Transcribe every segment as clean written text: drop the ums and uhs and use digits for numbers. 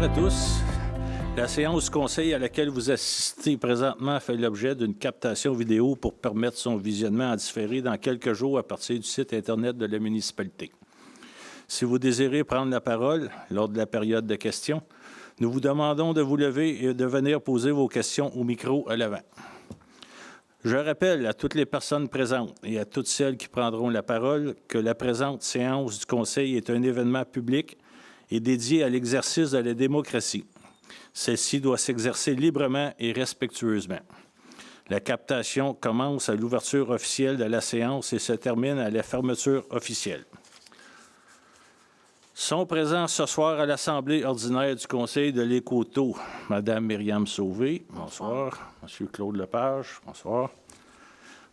Bonsoir à tous. La séance du conseil à laquelle vous assistez présentement fait l'objet d'une captation vidéo pour permettre son visionnement en différé dans quelques jours à partir du site Internet de la municipalité. Si vous désirez prendre la parole lors de la période de questions, nous vous demandons de vous lever et de venir poser vos questions au micro à l'avant. Je rappelle à toutes les personnes présentes et à toutes celles qui prendront la parole que la présente séance du conseil est un événement public et dédié à l'exercice de la démocratie. Celle-ci doit s'exercer librement et respectueusement. La captation commence à l'ouverture officielle de la séance et se termine à la fermeture officielle. Sont présents ce soir à l'Assemblée ordinaire du Conseil de l'Écoto, Mme Myriam Sauvé, bonsoir. M. Claude Lepage, bonsoir.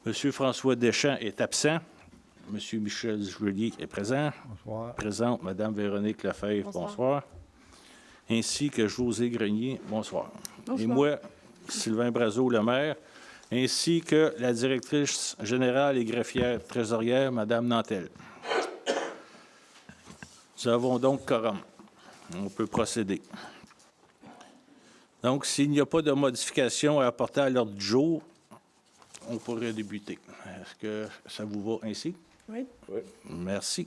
M. François Deschamps est absent. M. Michel Julier est présent. Bonsoir. Présente Mme Véronique Lefebvre, bonsoir. Ainsi que José Grenier, bonsoir. Bonsoir. Et moi, Sylvain Brazeau, le maire, ainsi que la directrice générale et greffière trésorière, Mme Nantel. Nous avons donc quorum. On peut procéder. Donc, s'il n'y a pas de modification à apporter à l'ordre du jour, on pourrait débuter. Est-ce que ça vous va ainsi? Oui. Oui. Merci.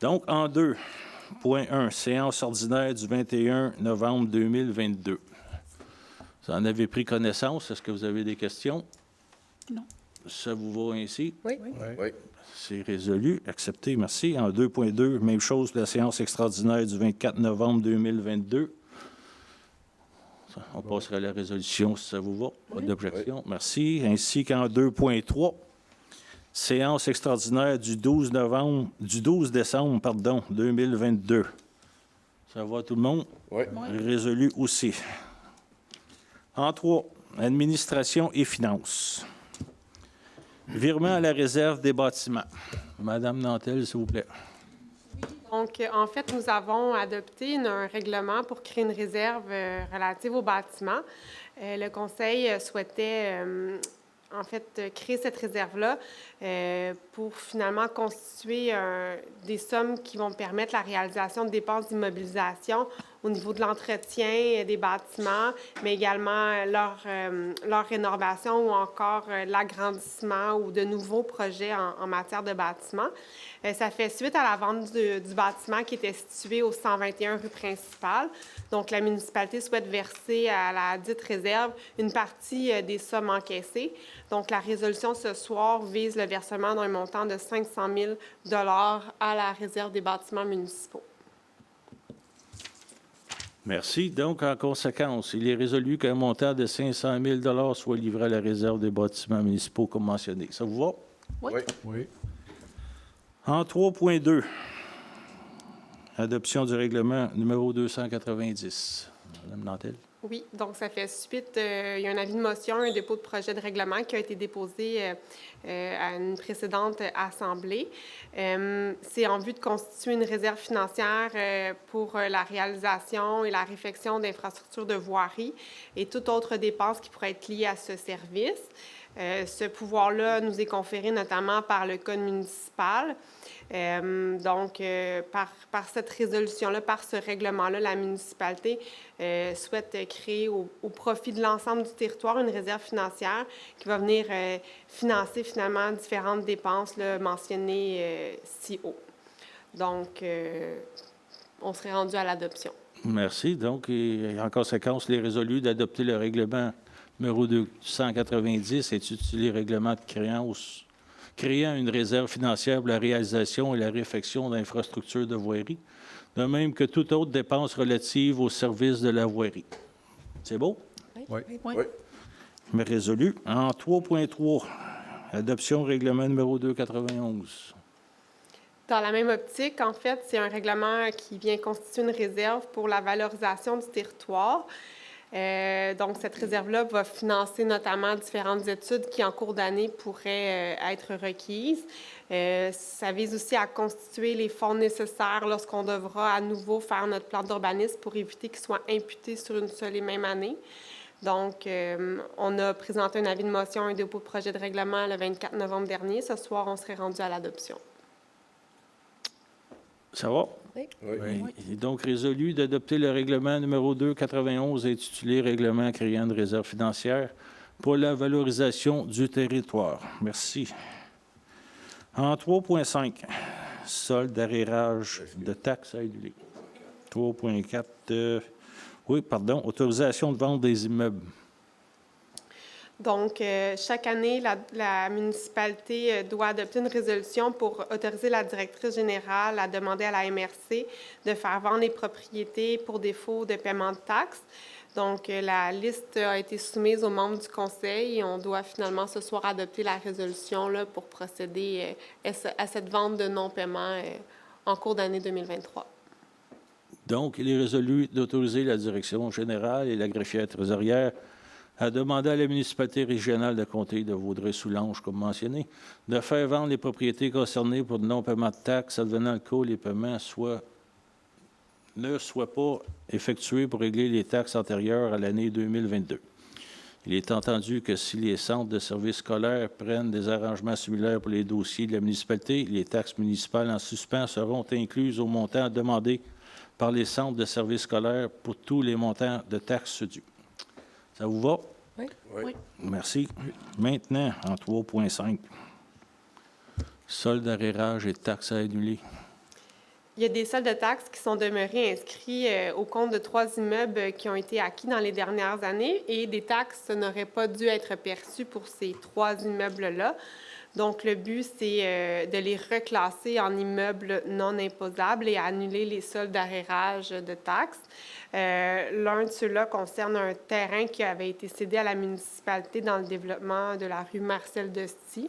Donc, en 2.1, séance ordinaire du 21 novembre 2022. Vous en avez pris connaissance. Est-ce que vous avez des questions? Non. Ça vous va ainsi? Oui. Oui. C'est résolu. Accepté. Merci. En 2.2, même chose, la séance extraordinaire du 24 novembre 2022. On passera à la résolution si ça vous va. Pas d'objection. Oui. Merci. Ainsi qu'en 2.3, séance extraordinaire du 12 décembre 2022. Ça va tout le monde? Oui. Résolu aussi. En 3, administration et finances. Virement à la réserve des bâtiments. Madame Nantel, s'il vous plaît. Donc, en fait, nous avons adopté un règlement pour créer une réserve relative aux bâtiments. Le Conseil souhaitait, en fait, créer cette réserve-là pour finalement constituer des sommes qui vont permettre la réalisation de dépenses d'immobilisation au niveau de l'entretien des bâtiments, mais également leur rénovation ou encore l'agrandissement ou de nouveaux projets en matière de bâtiments. Ça fait suite à la vente du bâtiment qui était situé au 121 rue principale. Donc, la municipalité souhaite verser à la dite réserve une partie des sommes encaissées. Donc, la résolution ce soir vise le versement d'un montant de 500 000 $ à la réserve des bâtiments municipaux. Merci. Donc, en conséquence, il est résolu qu'un montant de 500 000 $ soit livré à la réserve des bâtiments municipaux comme mentionné. Ça vous va? Oui. Oui. En 3.2, adoption du règlement numéro 290. Madame Nantel. Oui, donc ça fait suite, il y a un avis de motion, un dépôt de projet de règlement qui a été déposé à une précédente assemblée. C'est en vue de constituer une réserve financière pour la réalisation et la réfection d'infrastructures de voirie et toute autre dépense qui pourrait être liée à ce service. Ce pouvoir-là nous est conféré notamment par le Code municipal. Donc, par cette résolution-là, par ce règlement-là, la municipalité souhaite créer au profit de l'ensemble du territoire une réserve financière qui va venir financer finalement différentes dépenses là, mentionnées si haut. Donc, on serait rendu à l'adoption. Merci. Donc, en conséquence, il est résolu d'adopter le règlement numéro 290 et d'utiliser le règlement de créance créant une réserve financière pour la réalisation et la réfection d'infrastructures de voirie, de même que toute autre dépense relative au service de la voirie. C'est beau? Oui. Oui. Mais résolu. En 3.3, adoption règlement numéro 291. Dans la même optique, en fait, c'est un règlement qui vient constituer une réserve pour la valorisation du territoire. Donc, cette réserve-là va financer notamment différentes études qui, en cours d'année, pourraient être requises. Ça vise aussi à constituer les fonds nécessaires lorsqu'on devra à nouveau faire notre plan d'urbanisme pour éviter qu'ils soient imputés sur une seule et même année. Donc, on a présenté un avis de motion, un dépôt de projet de règlement le 24 novembre dernier. Ce soir, on serait rendu à l'adoption. Ça va? Oui. Oui. Il est donc résolu d'adopter le règlement numéro 291 intitulé Règlement créant une réserve financière pour la valorisation du territoire. Merci. En 3.5, solde d'arrérage de taxes à annuler. 3.4, autorisation de vente des immeubles. Donc, chaque année, la municipalité doit adopter une résolution pour autoriser la directrice générale à demander à la MRC de faire vendre les propriétés pour défaut de paiement de taxes. Donc, la liste a été soumise aux membres du conseil et on doit finalement ce soir adopter la résolution là, pour procéder à cette vente de non-paiement en cours d'année 2023. Donc, il est résolu d'autoriser la direction générale et la greffière trésorière à demander à la municipalité régionale de comté de Vaudreuil-Soulanges, comme mentionné, de faire vendre les propriétés concernées pour non-paiement de taxes, advenant le cas où les paiements ne soient pas effectués pour régler les taxes antérieures à l'année 2022. Il est entendu que si les centres de services scolaires prennent des arrangements similaires pour les dossiers de la municipalité, les taxes municipales en suspens seront incluses au montant demandé par les centres de services scolaires pour tous les montants de taxes dus. Ça vous va? Oui. Oui. Merci. Maintenant, en 3.5, solde d'arrérage et taxes à annuler. Il y a des soldes de taxes qui sont demeurés inscrits au compte de 3 immeubles qui ont été acquis dans les dernières années et des taxes n'auraient pas dû être perçues pour ces 3 immeubles-là. Donc, le but, c'est de les reclasser en immeubles non imposables et annuler les soldes d'arrérage de taxes. L'un de ceux-là concerne un terrain qui avait été cédé à la municipalité dans le développement de la rue Marcel-Desty.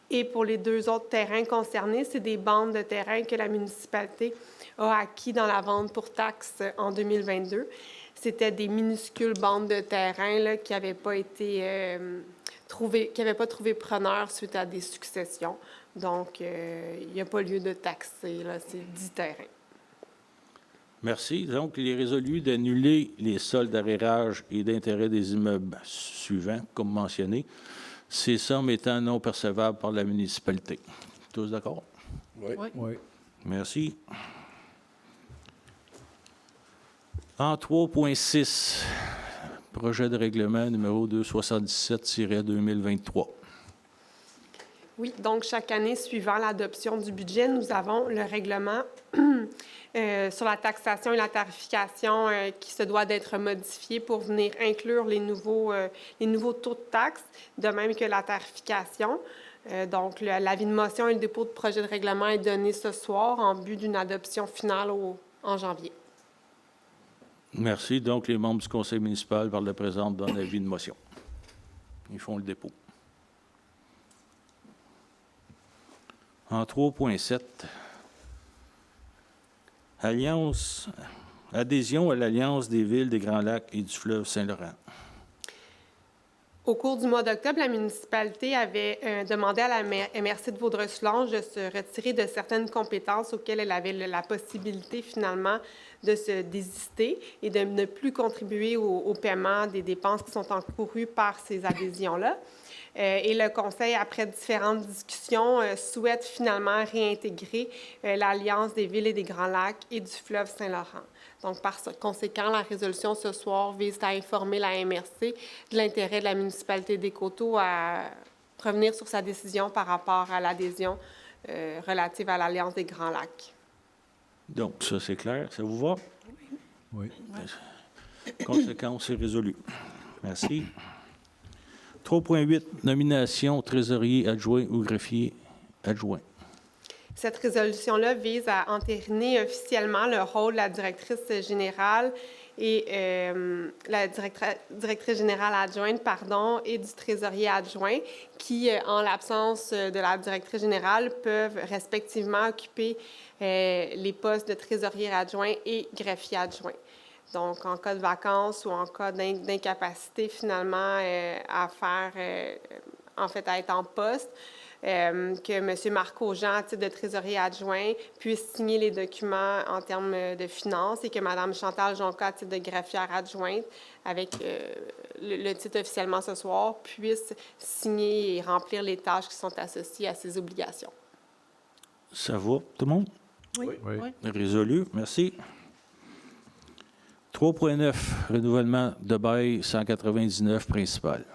Et pour les 2 autres terrains concernés, c'est des bandes de terrain que la municipalité a acquis dans la vente pour taxes en 2022. C'était des minuscules bandes de terrain là, qui n'avaient pas été qui n'avaient pas trouvé preneur suite à des successions. Donc, il n'y a pas lieu de taxer là, ces 10 terrains. Merci. Donc, il est résolu d'annuler les soldes d'arrérage et d'intérêt des immeubles suivants, comme mentionné, ces sommes étant non percevables par la municipalité. Tous d'accord? Oui. Oui. Merci. En 3.6, projet de règlement numéro 277-2023. Oui, donc chaque année suivant l'adoption du budget, nous avons le règlement sur la taxation et la tarification qui se doit d'être modifié pour venir inclure les nouveaux taux de taxes, de même que la tarification. Donc, l'avis de motion et le dépôt de projet de règlement est donné ce soir en but d'une adoption finale en janvier. Merci. Donc, les membres du conseil municipal par le présent donnent l'avis de motion. Ils font le dépôt. En 3.7, adhésion à l'Alliance des villes des Grands Lacs et du fleuve Saint-Laurent. Au cours du mois d'octobre, la municipalité avait demandé à la MRC de Vaudreuil-Soulanges de se retirer de certaines compétences auxquelles elle avait la possibilité finalement de se désister et de ne plus contribuer au paiement des dépenses qui sont encourues par ces adhésions-là. Et le Conseil, après différentes discussions, souhaite finalement réintégrer l'Alliance des villes et des Grands Lacs et du fleuve Saint-Laurent. Donc, par conséquent, la résolution ce soir vise à informer la MRC de l'intérêt de la municipalité des Coteaux à revenir sur sa décision par rapport à l'adhésion relative à l'Alliance des Grands Lacs. Donc, ça, c'est clair. Ça vous va? Oui. Conséquence, c'est résolu. Merci. 3.8, nomination trésorier adjoint ou greffier adjoint. Cette résolution-là vise à entériner officiellement le rôle de la directrice générale et la directrice générale adjointe, et du trésorier adjoint qui, en l'absence de la directrice générale, peuvent respectivement occuper les postes de trésorier adjoint et greffier adjoint. Donc, en cas de vacances ou en cas d'incapacité, finalement, à être en poste, que M. Marco Jean, à titre de trésorier adjoint, puisse signer les documents en termes de finances et que Mme Chantal Jonca, à titre de greffière adjointe, avec le titre officiellement ce soir, puisse signer et remplir les tâches qui sont associées à ses obligations. Ça va, tout le monde? Oui. Résolu. Merci. 3.9, renouvellement de bail 199 principal.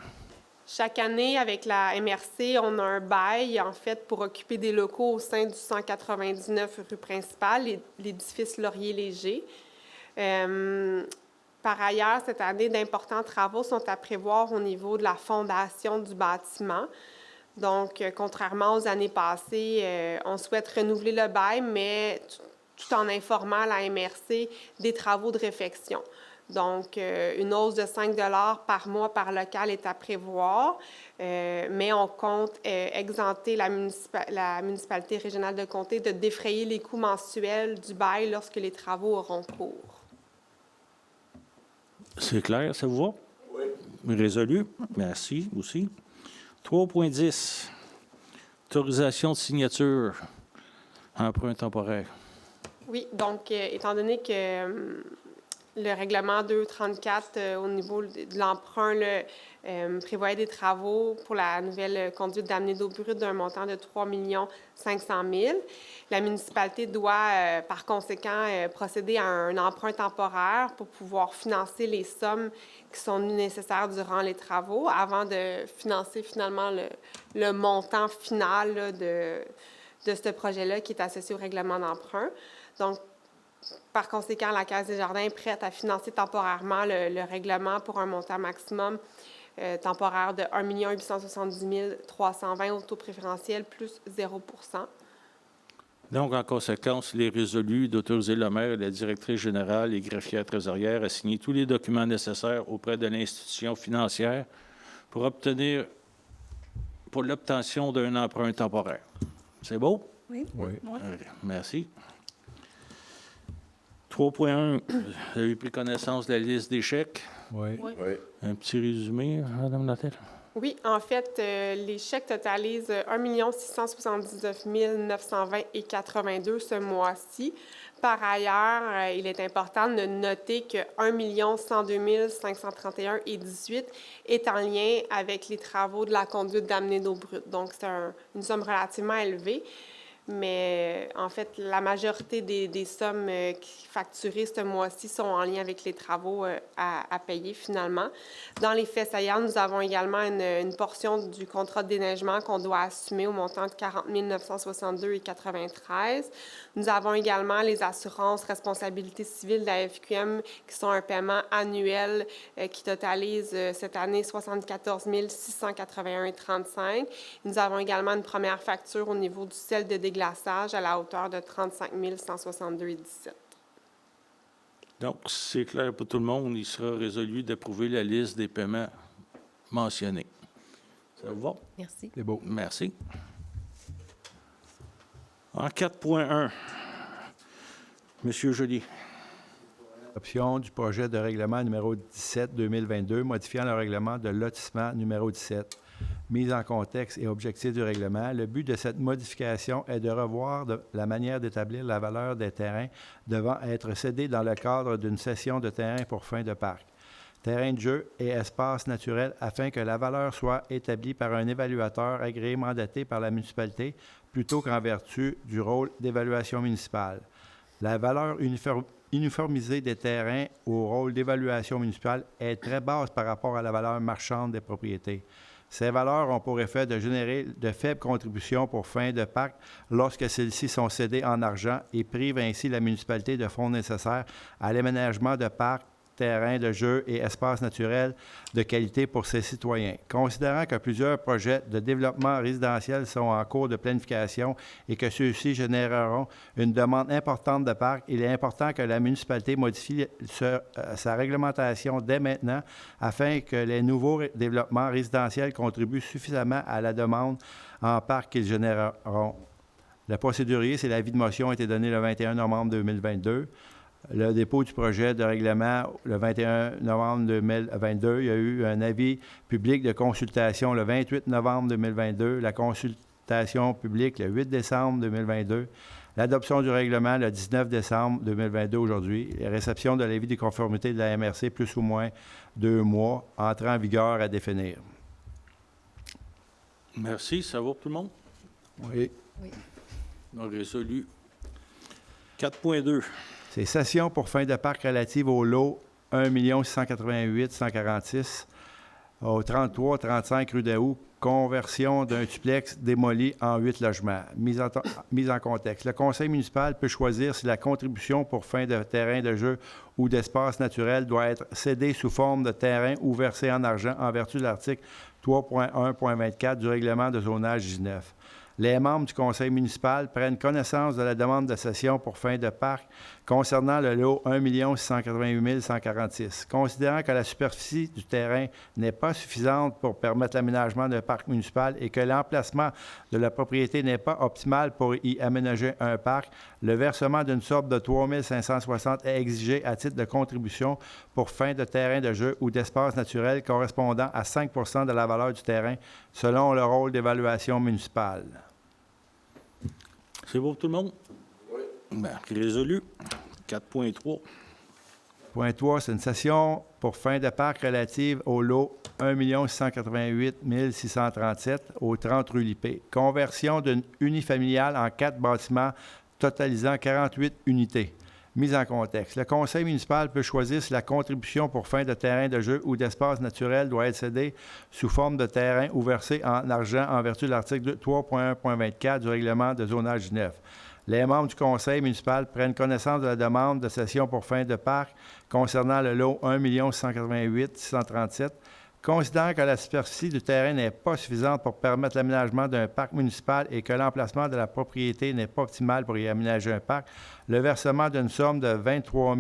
Chaque année, avec la MRC, on a un bail, en fait, pour occuper des locaux au sein du 199 rue principale, l'édifice Laurier-Léger. Par ailleurs, cette année, d'importants travaux sont à prévoir au niveau de la fondation du bâtiment. Donc, contrairement aux années passées, on souhaite renouveler le bail, mais tout en informant la MRC des travaux de réfection. Donc, une hausse de 5 $ par mois par local est à prévoir, mais on compte exempter la municipalité régionale de Comté de défrayer les coûts mensuels du bail lorsque les travaux auront cours. C'est clair, ça vous va? Oui. Résolu. Merci aussi. 3.10, autorisation de signature, emprunt temporaire. Oui, donc, étant donné que le règlement 234 au niveau de l'emprunt prévoyait des travaux pour la nouvelle conduite d'amener d'eau brute d'un montant de 3 500 000. La municipalité doit, par conséquent, procéder à un emprunt temporaire pour pouvoir financer les sommes qui sont nécessaires durant les travaux avant de financer finalement le montant final là, de ce projet-là qui est associé au règlement d'emprunt. Donc, par conséquent, la Caisse des Jardins est prête à financer temporairement le règlement pour un montant maximum temporaire de 1 870 320 au taux préférentiel plus 0 %. Donc, en conséquence, il est résolu d'autoriser le maire et la directrice générale et greffière trésorière à signer tous les documents nécessaires auprès de l'institution financière pour l'obtention d'un emprunt temporaire. C'est beau? Oui. Merci. 3.1, vous avez pris connaissance de la liste des chèques. Oui. Un petit résumé, Mme Nathalie? Oui, en fait, les chèques totalisent 1 679 920,82 ce mois-ci. Par ailleurs, il est important de noter que 1 102 531,18 est en lien avec les travaux de la conduite d'amener d'eau brute. Donc, c'est une somme relativement élevée. Mais en fait, la majorité des sommes facturées ce mois-ci sont en lien avec les travaux à payer finalement. Dans les faits saillants, nous avons également une portion du contrat de déneigement qu'on doit assumer au montant de 40 962,93. Nous avons également les assurances responsabilité civile de la FQM qui sont un paiement annuel qui totalise cette année 74 681,35. Nous avons également une première facture au niveau du sel de déglaçage à la hauteur de 35 162,17. Donc, c'est clair pour tout le monde, il sera résolu d'approuver la liste des paiements mentionnés. Ça vous va? Merci. C'est beau. Merci. En 4.1, M. Joly. Option du projet de règlement numéro 17-2022, modifiant le règlement de lotissement numéro 17. Mise en contexte et objectif du règlement, le but de cette modification est de revoir la manière d'établir la valeur des terrains devant être cédés dans le cadre d'une cession de terrain pour fin de parc, terrain de jeu et espace naturel afin que la valeur soit établie par un évaluateur agréé mandaté par la municipalité plutôt qu'en vertu du rôle d'évaluation municipale. La valeur uniformisée des terrains au rôle d'évaluation municipale est très basse par rapport à la valeur marchande des propriétés. Ces valeurs ont pour effet de générer de faibles contributions pour fin de parc lorsque celles-ci sont cédées en argent et privent ainsi la municipalité de fonds nécessaires à l'aménagement de parcs, terrains de jeu et espaces naturels de qualité pour ses citoyens. Considérant que plusieurs projets de développement résidentiel sont en cours de planification et que ceux-ci généreront une demande importante de parcs, il est important que la municipalité modifie sa réglementation dès maintenant afin que les nouveaux développements résidentiels contribuent suffisamment à la demande en parcs qu'ils généreront. Le procédurier, c'est l'avis de motion, a été donné le 21 novembre 2022. Le dépôt du projet de règlement le 21 novembre 2022. Il y a eu un avis public de consultation le 28 novembre 2022. La consultation publique le 8 décembre 2022. L'adoption du règlement le 19 décembre 2022 aujourd'hui. La réception de l'avis de conformité de la MRC plus ou moins 2 mois. Entrée en vigueur à définir. Merci. Ça va pour tout le monde? Oui. On a résolu. 4.2. C'est cession pour fin de parc relative au lot 1 688 146 au 33-35 rue Daou, conversion d'un duplex démoli en 8 logements. Mise en contexte. Le conseil municipal peut choisir si la contribution pour fin de terrain de jeu ou d'espace naturel doit être cédée sous forme de terrain ou versée en argent en vertu de l'article 3.1.24 du règlement de zonage 19. Les membres du conseil municipal prennent connaissance de la demande de cession pour fin de parc concernant le lot 1 688 146. Considérant que la superficie du terrain n'est pas suffisante pour permettre l'aménagement d'un parc municipal et que l'emplacement de la propriété n'est pas optimal pour y aménager un parc, le versement d'une sorte de 3 560 est exigé à titre de contribution pour fin de terrain de jeu ou d'espace naturel correspondant à 5 de la valeur du terrain selon le rôle d'évaluation municipale. C'est bon pour tout le monde? Oui. Bien, résolu. 4.3. Point 3, c'est une cession pour fin de parc relative au lot 1 688 637 au 30 rue Lippé. Conversion d'une unifamiliale en 4 bâtiments totalisant 48 unités. Mise en contexte. Le conseil municipal peut choisir si la contribution pour fin de terrain de jeu ou d'espace naturel doit être cédée sous forme de terrain ou versée en argent en vertu de l'article 3.1.24 du règlement de zonage 9. Les membres du conseil municipal prennent connaissance de la demande de cession pour fin de parc concernant le lot 1 688 637. Considérant que la superficie du terrain n'est pas suffisante pour permettre l'aménagement d'un parc municipal et que l'emplacement de la propriété n'est pas optimal pour y aménager un parc, le versement d'une somme de 23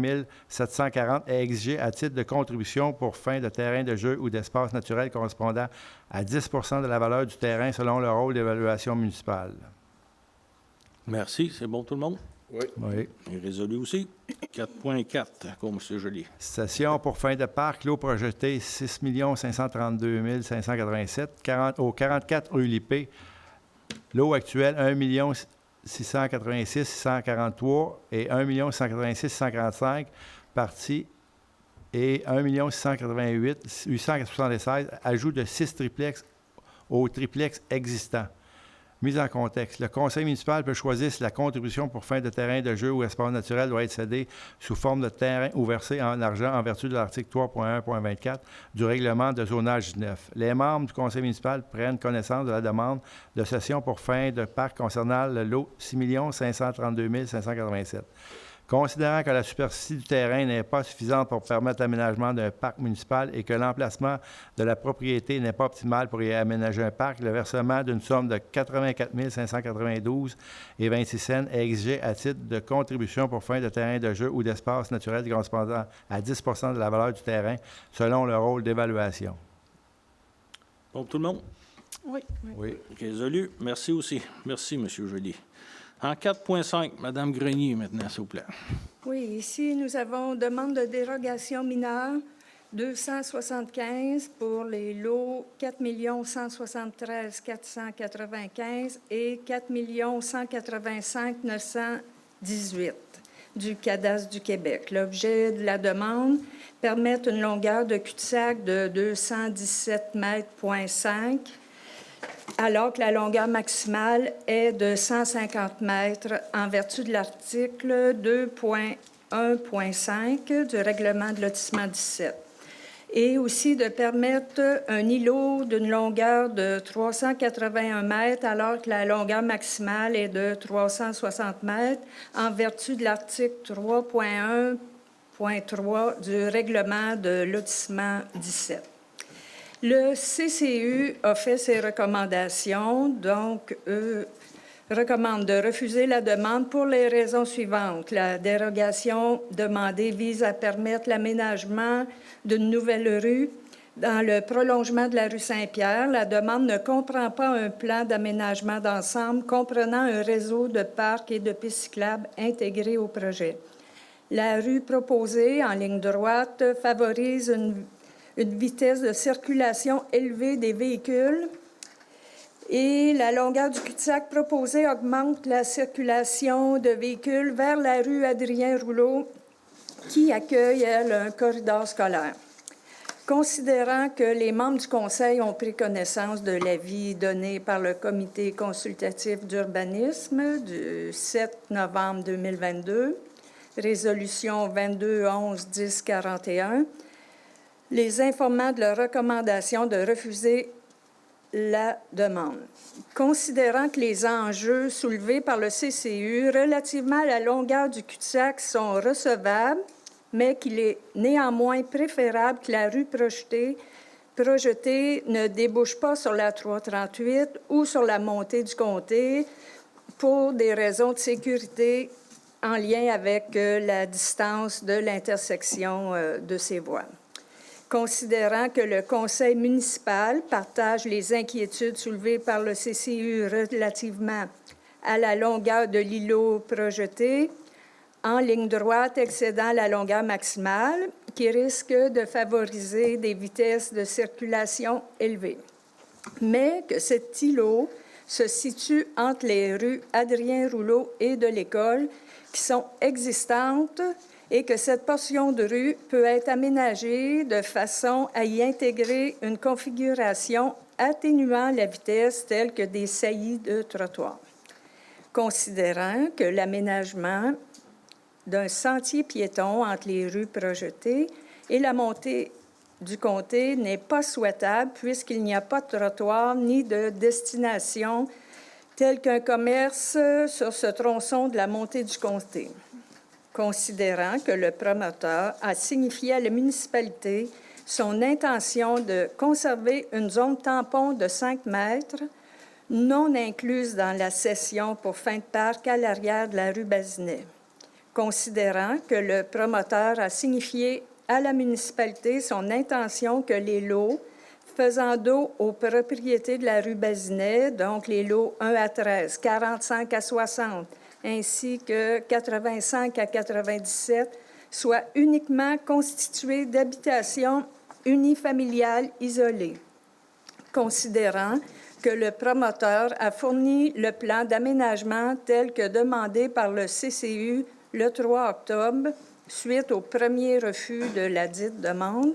740 est exigé à titre de contribution pour fin de terrain de jeu ou d'espace naturel correspondant à 10 de la valeur du terrain selon le rôle d'évaluation municipale. Merci. C'est bon tout le monde? Oui. Et résolu aussi. 4.4, comme M. Joly. Cession pour fin de parc, lot projeté 6 532 587 au 44 rue Lippé. Lot actuel 1 686 643 et 1 686 645 parties et 1 688 876 ajout de 6 triplex au triplex existant. Mise en contexte. Le conseil municipal peut choisir si la contribution pour fin de terrain de jeu ou espace naturel doit être cédée sous forme de terrain ou versée en argent en vertu de l'article 3.1.24 du règlement de zonage 9. Les membres du conseil municipal prennent connaissance de la demande de cession pour fin de parc concernant le lot 6 532 587. Considérant que la superficie du terrain n'est pas suffisante pour permettre l'aménagement d'un parc municipal et que l'emplacement de la propriété n'est pas optimal pour y aménager un parc, le versement d'une somme de 84 592 et 26 cents est exigé à titre de contribution pour fin de terrain de jeu ou d'espace naturel correspondant à 10 de la valeur du terrain selon le rôle d'évaluation. Bon pour tout le monde? Oui. Résolu. Merci aussi. Merci, M. Joly. En 4.5, Mme Grenier, maintenant, s'il vous plaît. Oui, ici, nous avons demande de dérogation mineure 275 pour les lots 4 173 495 et 4 185 918 du cadastre du Québec. L'objet de la demande permet une longueur de cul-de-sac de 217 mètres,5 alors que la longueur maximale est de 150 mètres en vertu de l'article 2.1.5 du règlement de lotissement 17. Et aussi de permettre un îlot d'une longueur de 381 mètres alors que la longueur maximale est de 360 mètres en vertu de l'article 3.1.3 du règlement de lotissement 17. Le CCU a fait ses recommandations, donc recommande de refuser la demande pour les raisons suivantes. La dérogation demandée vise à permettre l'aménagement d'une nouvelle rue dans le prolongement de la rue Saint-Pierre. La demande ne comprend pas un plan d'aménagement d'ensemble comprenant un réseau de parcs et de pistes cyclables intégrés au projet. La rue proposée en ligne droite favorise une vitesse de circulation élevée des véhicules et la longueur du cul-de-sac proposée augmente la circulation de véhicules vers la rue Adrien-Rouleau qui accueille, elle, un corridor scolaire. Considérant que les membres du Conseil ont pris connaissance de l'avis donné par le Comité consultatif d'urbanisme du 7 novembre 2022, résolution 22-11-10-41, les informant de leur recommandation de refuser la demande. Considérant que les enjeux soulevés par le CCU relativement à la longueur du cul-de-sac sont recevables, mais qu'il est néanmoins préférable que la rue projetée ne débouche pas sur la 338 ou sur la montée du comté pour des raisons de sécurité en lien avec la distance de l'intersection de ces voies. Considérant que le conseil municipal partage les inquiétudes soulevées par le CCU relativement à la longueur de l'îlot projeté, en ligne droite excédant la longueur maximale, qui risque de favoriser des vitesses de circulation élevées. Mais que cet îlot se situe entre les rues Adrien-Rouleau et de l'École, qui sont existantes, et que cette portion de rue peut être aménagée de façon à y intégrer une configuration atténuant la vitesse telle que des saillies de trottoir. Considérant que l'aménagement d'un sentier piéton entre les rues projetées et la montée du comté n'est pas souhaitable puisqu'il n'y a pas de trottoir ni de destination tel qu'un commerce sur ce tronçon de la montée du comté. Considérant que le promoteur a signifié à la municipalité son intention de conserver une zone tampon de 5 mètres, non incluse dans la cession pour fin de parc à l'arrière de la rue Bazinet. Considérant que le promoteur a signifié à la municipalité son intention que les lots faisant dos aux propriétés de la rue Bazinet, donc les lots 1 à 13, 45 à 60, ainsi que 85 à 97, soient uniquement constitués d'habitations unifamiliales isolées. Considérant que le promoteur a fourni le plan d'aménagement tel que demandé par le CCU le 3 octobre, suite au premier refus de la dite demande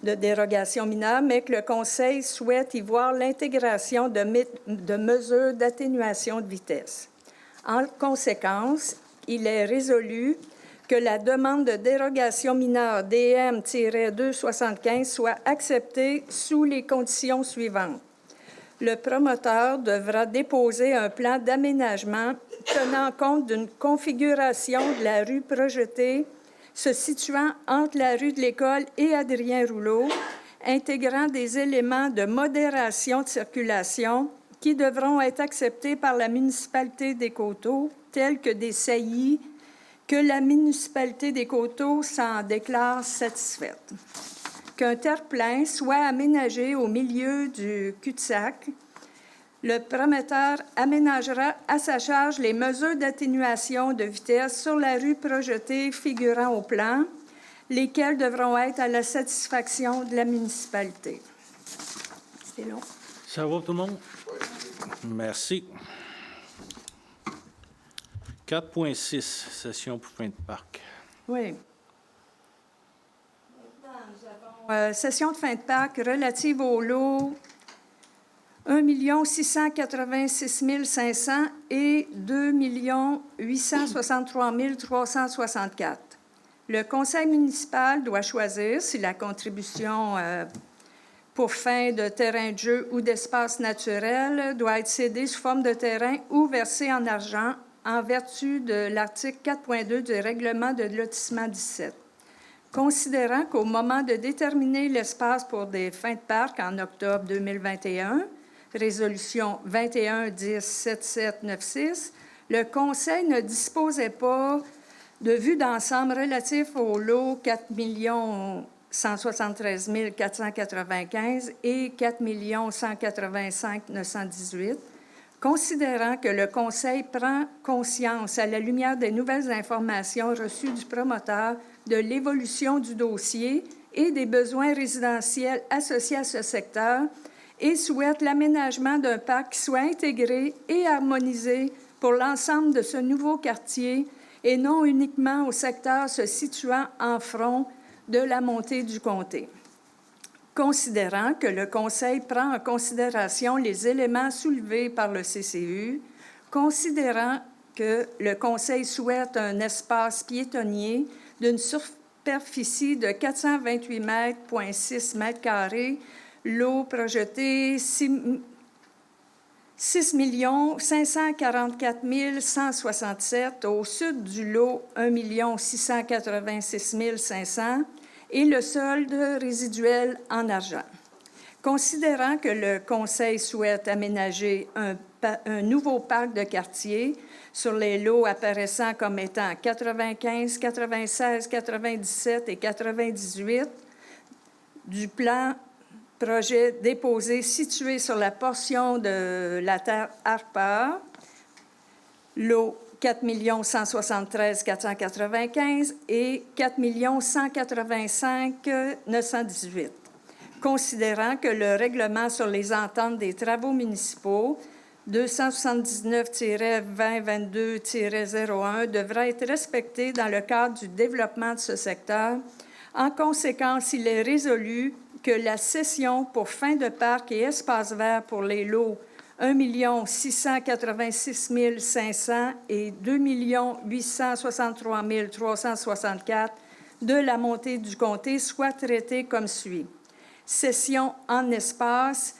de dérogation mineure, mais que le Conseil souhaite y voir l'intégration de mesures d'atténuation de vitesse. En conséquence, il est résolu que la demande de dérogation mineure DM-275 soit acceptée sous les conditions suivantes. Le promoteur devra déposer un plan d'aménagement tenant compte d'une configuration de la rue projetée se situant entre la rue de l'École et Adrien-Rouleau, intégrant des éléments de modération de circulation qui devront être acceptés par la municipalité des Coteaux, tels que des saillies que la municipalité des Coteaux s'en déclare satisfaite. Qu'un terre-plein soit aménagé au milieu du cul-de-sac. Le promoteur aménagera à sa charge les mesures d'atténuation de vitesse sur la rue projetée figurant au plan, lesquelles devront être à la satisfaction de la municipalité. C'est long. Ça va, tout le monde? Merci. 4.6, session pour fin de parc. Oui. Nous avons session de fin de parc relative au lot 1 686 500 et 2 863 364. Le conseil municipal doit choisir si la contribution pour fin de terrain de jeu ou d'espace naturel doit être cédée sous forme de terrain ou versée en argent en vertu de l'article 4.2 du règlement de lotissement 17. Considérant qu'au moment de déterminer l'espace pour des fins de parc en octobre 2021, résolution 21-10-7796, le Conseil ne disposait pas de vue d'ensemble relatif au lot 4 173 495 et 4 185 918, considérant que le Conseil prend conscience, à la lumière des nouvelles informations reçues du promoteur, de l'évolution du dossier et des besoins résidentiels associés à ce secteur, et souhaite l'aménagement d'un parc qui soit intégré et harmonisé pour l'ensemble de ce nouveau quartier et non uniquement au secteur se situant en front de la montée du comté. considérant que le Conseil prend en considération les éléments soulevés par le CCU, considérant que le Conseil souhaite un espace piétonnier d'une superficie de 428,6 mètres carrés, lot projeté 6 544 167 au sud du lot 1 686 500 et le solde résiduel en argent. Considérant que le Conseil souhaite aménager un nouveau parc de quartier sur les lots apparaissant comme étant 95, 96, 97 et 98 du plan projet déposé situé sur la portion de la terre Harper, lot 4 173 495 et 4 185 918. Considérant que le règlement sur les ententes des travaux municipaux 279-2022-01 devra être respecté dans le cadre du développement de ce secteur. En conséquence, il est résolu que la cession pour fin de parc et espace vert pour les lots 1 686 500 et 2 863 364 de la montée du comté soit traitée comme suit. Cession en espace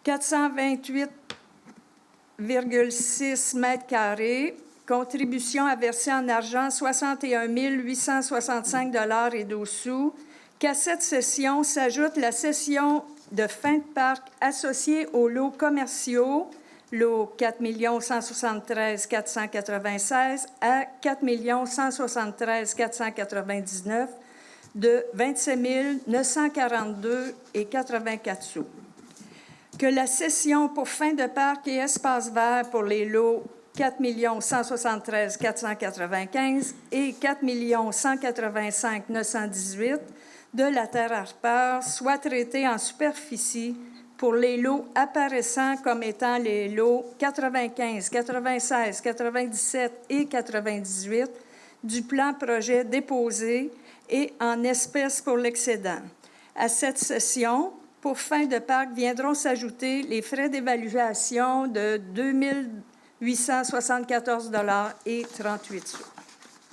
428,6 mètres carrés, contribution à verser en argent 61 865 $ et 12 sous. Qu'à cette cession s'ajoute la cession de fin de parc associée aux lots commerciaux, lot 4 173 496 à 4 173 499 de 27 942 et 84 sous. Que la cession pour fin de parc et espace vert pour les lots 4 173 495 et 4 185 918 de la terre Harper soit traitée en superficie pour les lots apparaissant comme étant les lots 95, 96, 97 et 98 du plan projet déposé et en espèces pour l'excédent. À cette cession, pour fin de parc, viendront s'ajouter les frais d'évaluation de 2 874 $ et 38 sous.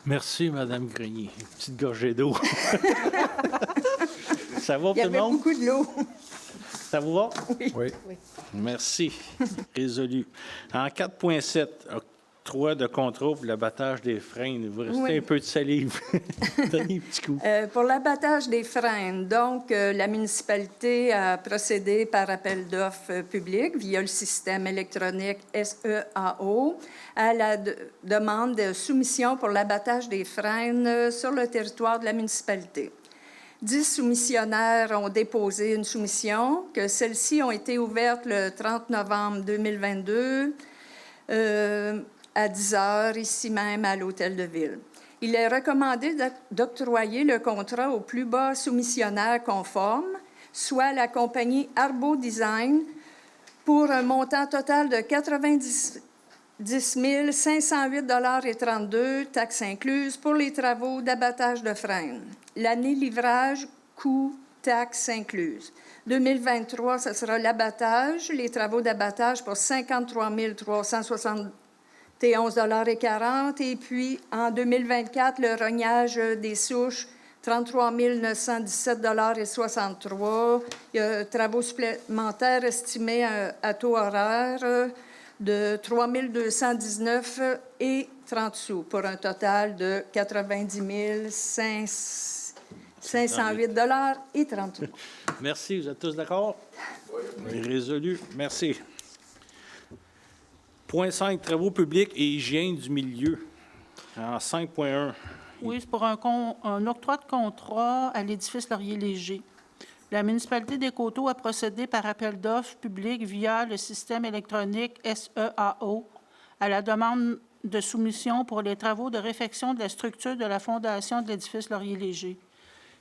Merci, Mme Grenier. Une petite gorgée d'eau. Ça va, tout le monde? Il y avait beaucoup de l'eau. Ça vous va? Oui. Merci. Résolu. En 4.7, octroi de contrat pour l'abattage des freins. Il vous restez un peu de salive. Donnez un petit coup. Pour l'abattage des freins, donc, la municipalité a procédé par appel d'offres public via le système électronique SEAO à la demande de soumission pour l'abattage des freins sur le territoire de la municipalité. 10 soumissionnaires ont déposé une soumission, que celles-ci ont été ouvertes le 30 novembre 2022 à 10 heures, ici même à l'Hôtel de Ville. Il est recommandé d'octroyer le contrat au plus bas soumissionnaire conforme, soit la compagnie Arbo Design, pour un montant total de 90 508 $ et 32, taxes incluses, pour les travaux d'abattage de freins. L'année livrage, coûts, taxes incluses. 2023, ce sera l'abattage, les travaux d'abattage pour 53 371 $ et 40. Et puis, en 2024, le rognage des souches, 33 917 $ et 63. Il y a travaux supplémentaires estimés à taux horaire de 3 219 et 30 sous, pour un total de 90 508 $ et 30 sous. Merci. Vous êtes tous d'accord? Oui. Résolu. Merci. Point 5, travaux publics et hygiène du milieu. En 5.1. Oui, c'est pour un octroi de contrat à l'édifice Laurier-Léger. La municipalité des Coteaux a procédé par appel d'offres public via le système électronique SEAO à la demande de soumission pour les travaux de réfection de la structure de la fondation de l'édifice Laurier-Léger.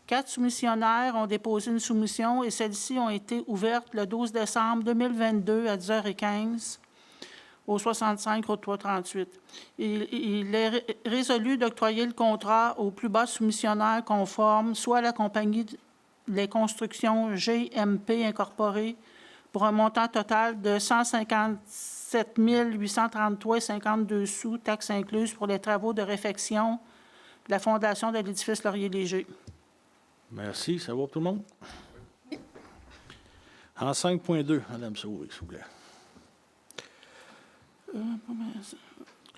4 soumissionnaires ont déposé une soumission et celles-ci ont été ouvertes le 12 décembre 2022 à 10h15 au 65 route 338. Il est résolu d'octroyer le contrat au plus bas soumissionnaire conforme, soit la compagnie les constructions GMP incorporées pour un montant total de 157 833,52 sous, taxes incluses, pour les travaux de réfection de la fondation de l'édifice Laurier-Léger. Merci. Ça va pour tout le monde? En 5.2, Mme Sauvé, s'il vous plaît.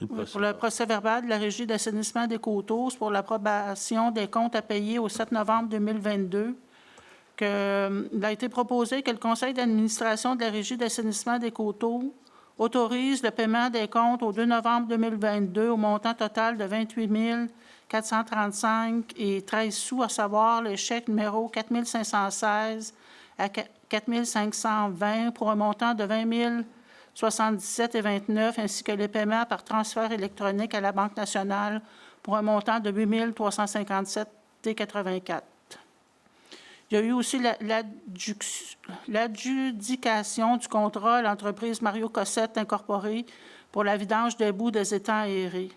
Pour le procès-verbal de la Régie d'assainissement des Coteaux, c'est pour l'approbation des comptes à payer au 7 novembre 2022. Il a été proposé que le Conseil d'administration de la Régie d'assainissement des Coteaux autorise le paiement des comptes au 2 novembre 2022 au montant total de 28 435,13 sous, à savoir le chèque numéro 4516 à 4520 pour un montant de 20 077,29, ainsi que les paiements par transfert électronique à la Banque nationale pour un montant de 8 357,84. Il y a eu aussi l'adjudication du contrat à l'entreprise Mario Cossette Incorporée pour la vidange des boues des étangs aérés.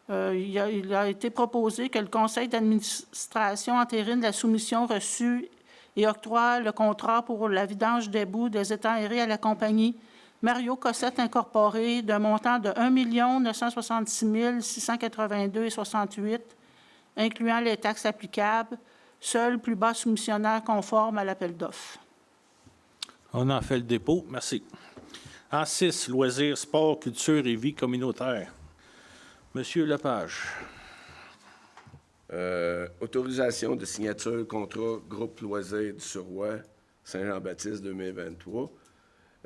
Il a été proposé que le Conseil d'administration entérine la soumission reçue et octroie le contrat pour la vidange des boues des étangs aérés à la compagnie Mario Cossette Incorporée d'un montant de 1 966 682,68, incluant les taxes applicables, seul plus bas soumissionnaire conforme à l'appel d'offres. On en fait le dépôt. Merci. En 6, loisirs, sport, culture et vie communautaire. Monsieur Lepage. Autorisation de signature contrat groupe loisirs du Surroi Saint-Jean-Baptiste 2023.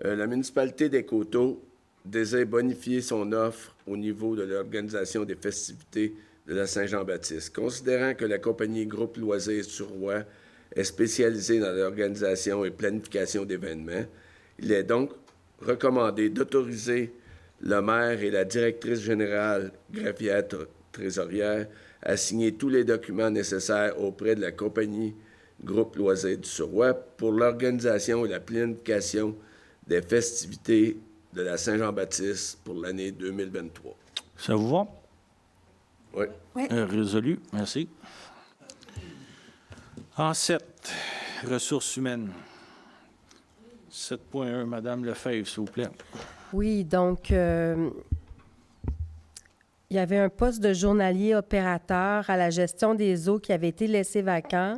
La municipalité des Coteaux désire bonifier son offre au niveau de l'organisation des festivités de la Saint-Jean-Baptiste. Considérant que la compagnie groupe loisirs du Surroi est spécialisée dans l'organisation et planification d'événements, il est donc recommandé d'autoriser le maire et la directrice générale greffière trésorière à signer tous les documents nécessaires auprès de la compagnie Groupe Loisirs du Surroi pour l'organisation et la planification des festivités de la Saint-Jean-Baptiste pour l'année 2023. Ça vous va? Oui. Résolu. Merci. En 7, ressources humaines. 7.1, Madame Lefebvre, s'il vous plaît. Oui, donc, il y avait un poste de journalier opérateur à la gestion des eaux qui avait été laissé vacant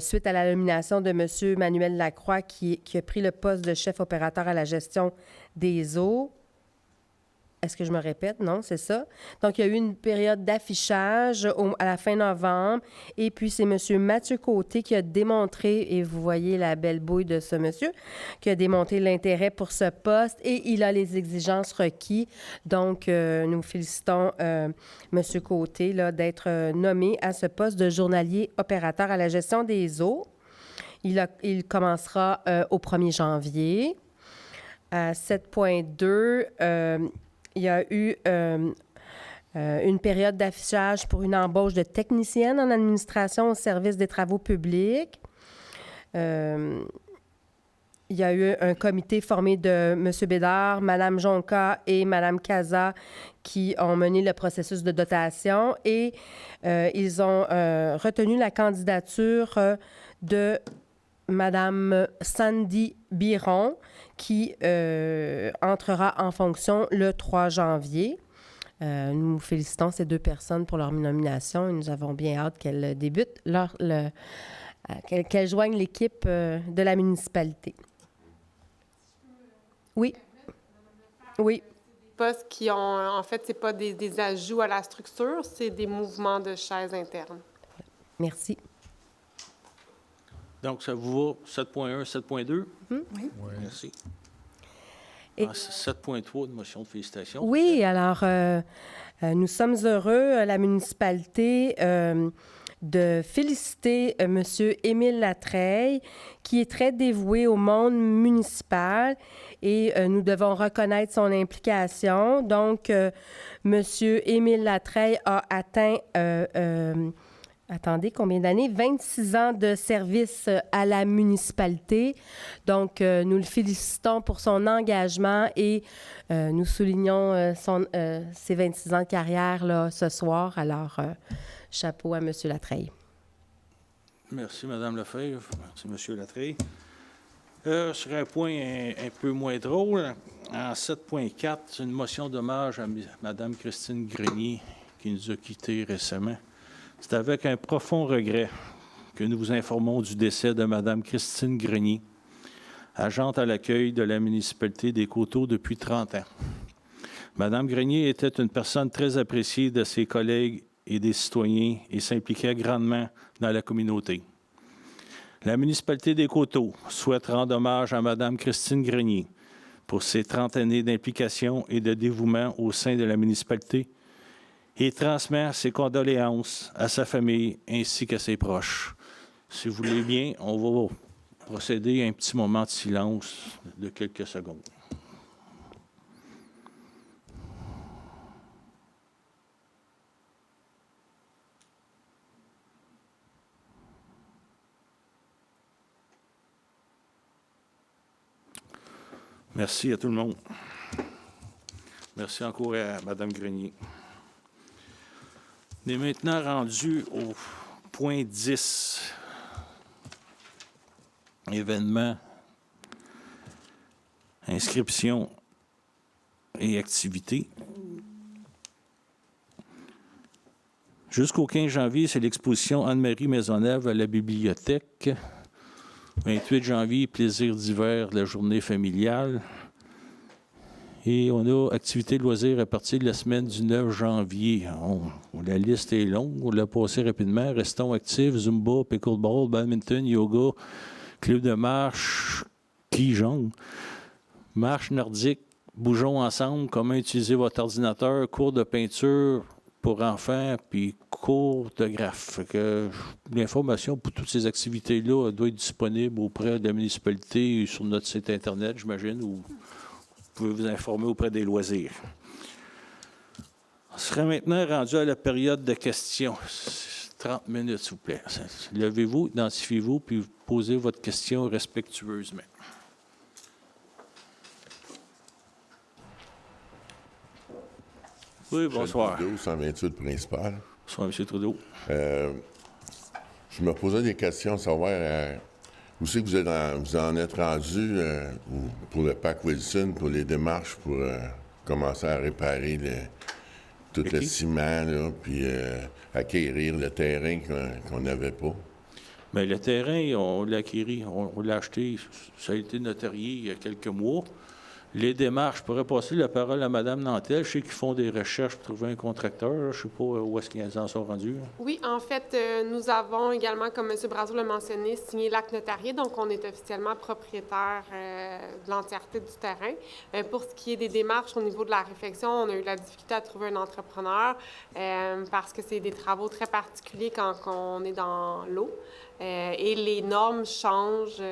suite à la nomination de M. Manuel Lacroix qui a pris le poste de chef opérateur à la gestion des eaux. Est-ce que je me répète? Non, c'est ça. Donc, il y a eu une période d'affichage à la fin novembre. Et puis, c'est M. Mathieu Côté qui a démontré, et vous voyez la belle bouille de ce monsieur, qui a démontré l'intérêt pour ce poste et il a les exigences requises. Donc, nous félicitons M. Côté là, d'être nommé à ce poste de journalier opérateur à la gestion des eaux. Il commencera au 1er janvier. 7.2, il y a eu une période d'affichage pour une embauche de technicienne en administration au service des travaux publics. Il y a eu un comité formé de M. Bédard, Mme Jonca et Mme Casa qui ont mené le processus de dotation et ils ont retenu la candidature de Mme Sandy Biron, qui entrera en fonction le 3 janvier. Nous félicitons ces deux personnes pour leur nomination et nous avons bien hâte qu'elles débutent, qu'elles joignent l'équipe de la municipalité. Oui. Oui. Postes qui ont, en fait, c'est pas des ajouts à la structure, c'est des mouvements de chaises internes. Merci. Donc, ça vous va 7.1, 7.2? Oui. Merci. Et 7.3, de motion de félicitations. Oui, alors, nous sommes heureux, la municipalité, de féliciter M. Émile Latreille, qui est très dévoué au monde municipal et nous devons reconnaître son implication. Donc, M. Émile Latreille a atteint... attendez, combien d'années? 26 ans de service à la municipalité. Donc, nous le félicitons pour son engagement et nous soulignons ses 26 ans de carrière là, ce soir. Alors, chapeau à M. Latreille. Merci, Mme Lefebvre. Merci, M. Latreille. Sur un point un peu moins drôle, en 7.4, c'est une motion d'hommage à Mme Christine Grenier, qui nous a quittés récemment. C'est avec un profond regret que nous vous informons du décès de Mme Christine Grenier, agente à l'accueil de la municipalité des Coteaux depuis 30 ans. Mme Grenier était une personne très appréciée de ses collègues et des citoyens et s'impliquait grandement dans la communauté. La municipalité des Coteaux souhaite rendre hommage à Mme Christine Grenier pour ses 30 années d'implication et de dévouement au sein de la municipalité et transmet ses condoléances à sa famille ainsi qu'à ses proches. Si vous voulez bien, on va procéder à un petit moment de silence de quelques secondes. Merci à tout le monde. Merci encore à Mme Grenier. On est maintenant rendu au point 10. Événements, inscriptions et activités. Jusqu'au 15 janvier, c'est l'exposition Anne-Marie Maisonneuve à la bibliothèque. 28 janvier, plaisir d'hiver, la journée familiale. Et on a activités de loisirs à partir de la semaine du 9 janvier. La liste est longue, on l'a passé rapidement. Restons actifs, Zumba, pickleball, badminton, yoga, club de marche, Qiigong, marche nordique, bougeons ensemble, comment utiliser votre ordinateur, cours de peinture pour enfants, puis cours de graphe. L'information pour toutes ces activités-là doit être disponible auprès de la municipalité sur notre site Internet, j'imagine, ou vous pouvez vous informer auprès des loisirs. On serait maintenant rendu à la période de questions. 30 minutes, s'il vous plaît. Levez-vous, identifiez-vous, puis posez votre question respectueusement. Oui, bonsoir. Trudeau, 128 principal. Bonsoir, M. Trudeau. Je me posais des questions, savoir où c'est que vous en êtes rendu pour le parc Wilson, pour les démarches pour commencer à réparer tout le ciment, là, puis acquérir le terrain qu'on n'avait pas. Bien, le terrain, on l'a acquis, on l'a acheté, ça a été notarié il y a quelques mois. Les démarches, je pourrais passer la parole à Mme Nantel. Je sais qu'ils font des recherches pour trouver un contracteur. Je ne sais pas où est-ce qu'ils en sont rendus. Oui, en fait, nous avons également, comme M. Brazeau l'a mentionné, signé l'acte notarié. Donc, on est officiellement propriétaire de l'entièreté du terrain. Pour ce qui est des démarches au niveau de la réfection, on a eu la difficulté à trouver un entrepreneur parce que c'est des travaux très particuliers quand on est dans l'eau. Et les normes changent.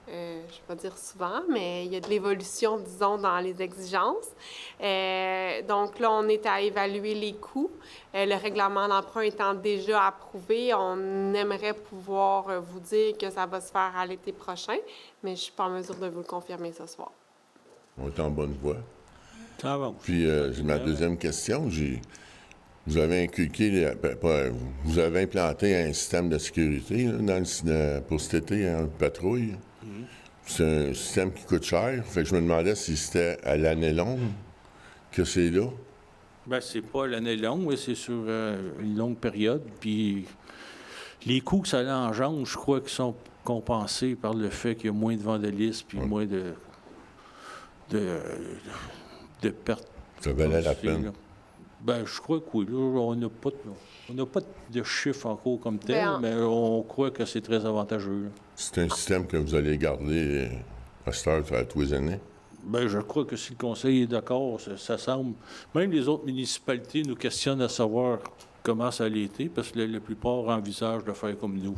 Je ne vais pas dire souvent, mais il y a de l'évolution, disons, dans les exigences. Donc là, on est à évaluer les coûts. Le règlement d'emprunt étant déjà approuvé, on aimerait pouvoir vous dire que ça va se faire à l'été prochain, mais je ne suis pas en mesure de vous le confirmer ce soir. On est en bonne voie. Ça va. Puis, j'ai ma deuxième question. Vous avez inculqué, vous avez implanté un système de sécurité là, pour cet été en patrouille. C'est un système qui coûte cher. Fait que je me demandais si c'était à l'année longue que c'est là. Bien, c'est pas l'année longue, mais c'est sur une longue période. Puis les coûts que ça engendre, je crois qu'ils sont compensés par le fait qu'il y a moins de vandalisme puis moins de pertes. Ça valait la peine. Là. Bien, je crois que oui. Là, on n'a pas de chiffre encore comme tel, mais on croit que c'est très avantageux. Là. C'est un système que vous allez garder à cette heure, à tous les années? Bien, je crois que si le Conseil est d'accord, ça semble... Même les autres municipalités nous questionnent à savoir comment ça a été, parce que la plupart envisagent de faire comme nous.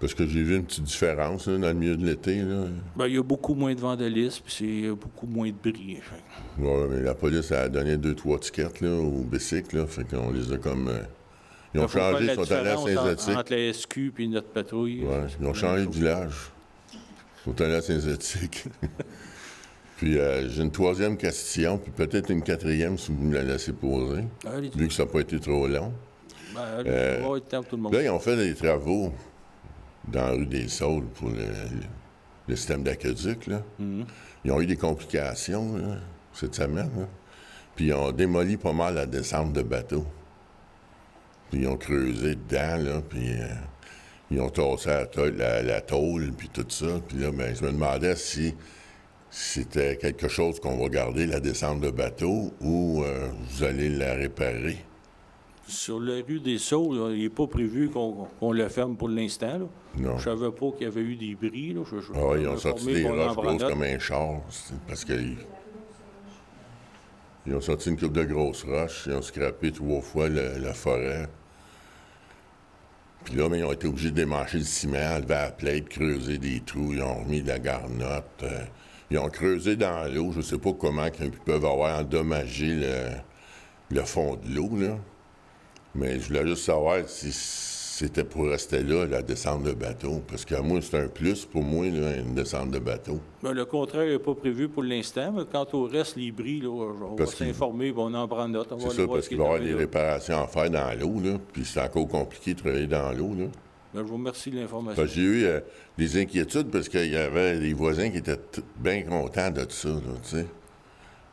Parce que j'ai vu une petite différence là, dans le milieu de l'été. Bien, il y a beaucoup moins de vandalisme, puis il y a beaucoup moins de bris. Oui, mais la police a donné 2-3 tickets là, aux bicycles, là, fait qu'on les a comme... Ils ont changé, ils sont allés à Saint-Zotique. Entre la SQ et notre patrouille. Oui, ils ont changé de village. Ils sont allés à Saint-Zotique. Puis j'ai une troisième question, puis peut-être une quatrième si vous me la laissez poser, vu que ça n'a pas été trop long. Ben, il va y avoir le temps pour tout le monde. Là, ils ont fait des travaux dans la rue des Saules pour le système d'aqueduc, là. Ils ont eu des complications, là, cette semaine, là. Puis ils ont démoli pas mal la descente de bateaux. Puis ils ont creusé dedans, là, puis ils ont tassé la tôle, puis tout ça. Puis là, ben, je me demandais si c'était quelque chose qu'on va garder, la descente de bateau, ou vous allez la réparer. Sur la rue des Saules, là, il n'est pas prévu qu'on le ferme pour l'instant. Là. Non. Je savais pas qu'il y avait eu des bris. Là. Ah, ils ont sorti des roches grosses grosses comme un char, parce qu'ils ont sorti une coupe de grosses roches, ils ont scrappé 3 fois la forêt. Puis là, mais ils ont été obligés de démancher le ciment, enlever la plate, creuser des trous, ils ont remis de la garnotte. Ils ont creusé dans l'eau, je sais pas comment ils peuvent avoir endommagé le fond de l'eau, là. Mais je voulais juste savoir si c'était pour rester là, la descente de bateau. Parce que moi, c'est un plus pour moi, là, une descente de bateau. Ben, le contraire n'est pas prévu pour l'instant. Mais quant au reste, les bris, là, on va s'informer, on en prend note. C'est ça, parce qu'il va y avoir des réparations à faire dans l'eau, là. Puis c'est encore compliqué de travailler dans l'eau, là. Ben, je vous remercie de l'information. J'ai eu des inquiétudes parce qu'il y avait des voisins qui étaient bien contents de ça, là, tu sais.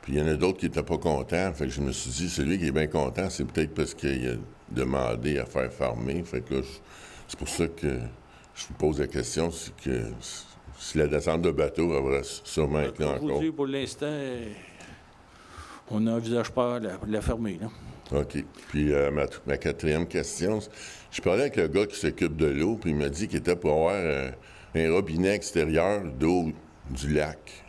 Puis il y en a d'autres qui n'étaient pas contents. Fait que je me suis dit, celui qui est bien content, c'est peut-être parce qu'il a demandé à faire fermer. Fait que là, c'est pour ça que je vous pose la question, c'est que si la descente de bateau, elle va sûrement être là Je vous encore. dis, pour l'instant, on n'envisage pas la fermer, là. OK. Puis ma 4e question, je parlais avec le gars qui s'occupe de l'eau, puis il m'a dit qu'il était pour avoir un robinet extérieur d'eau du lac.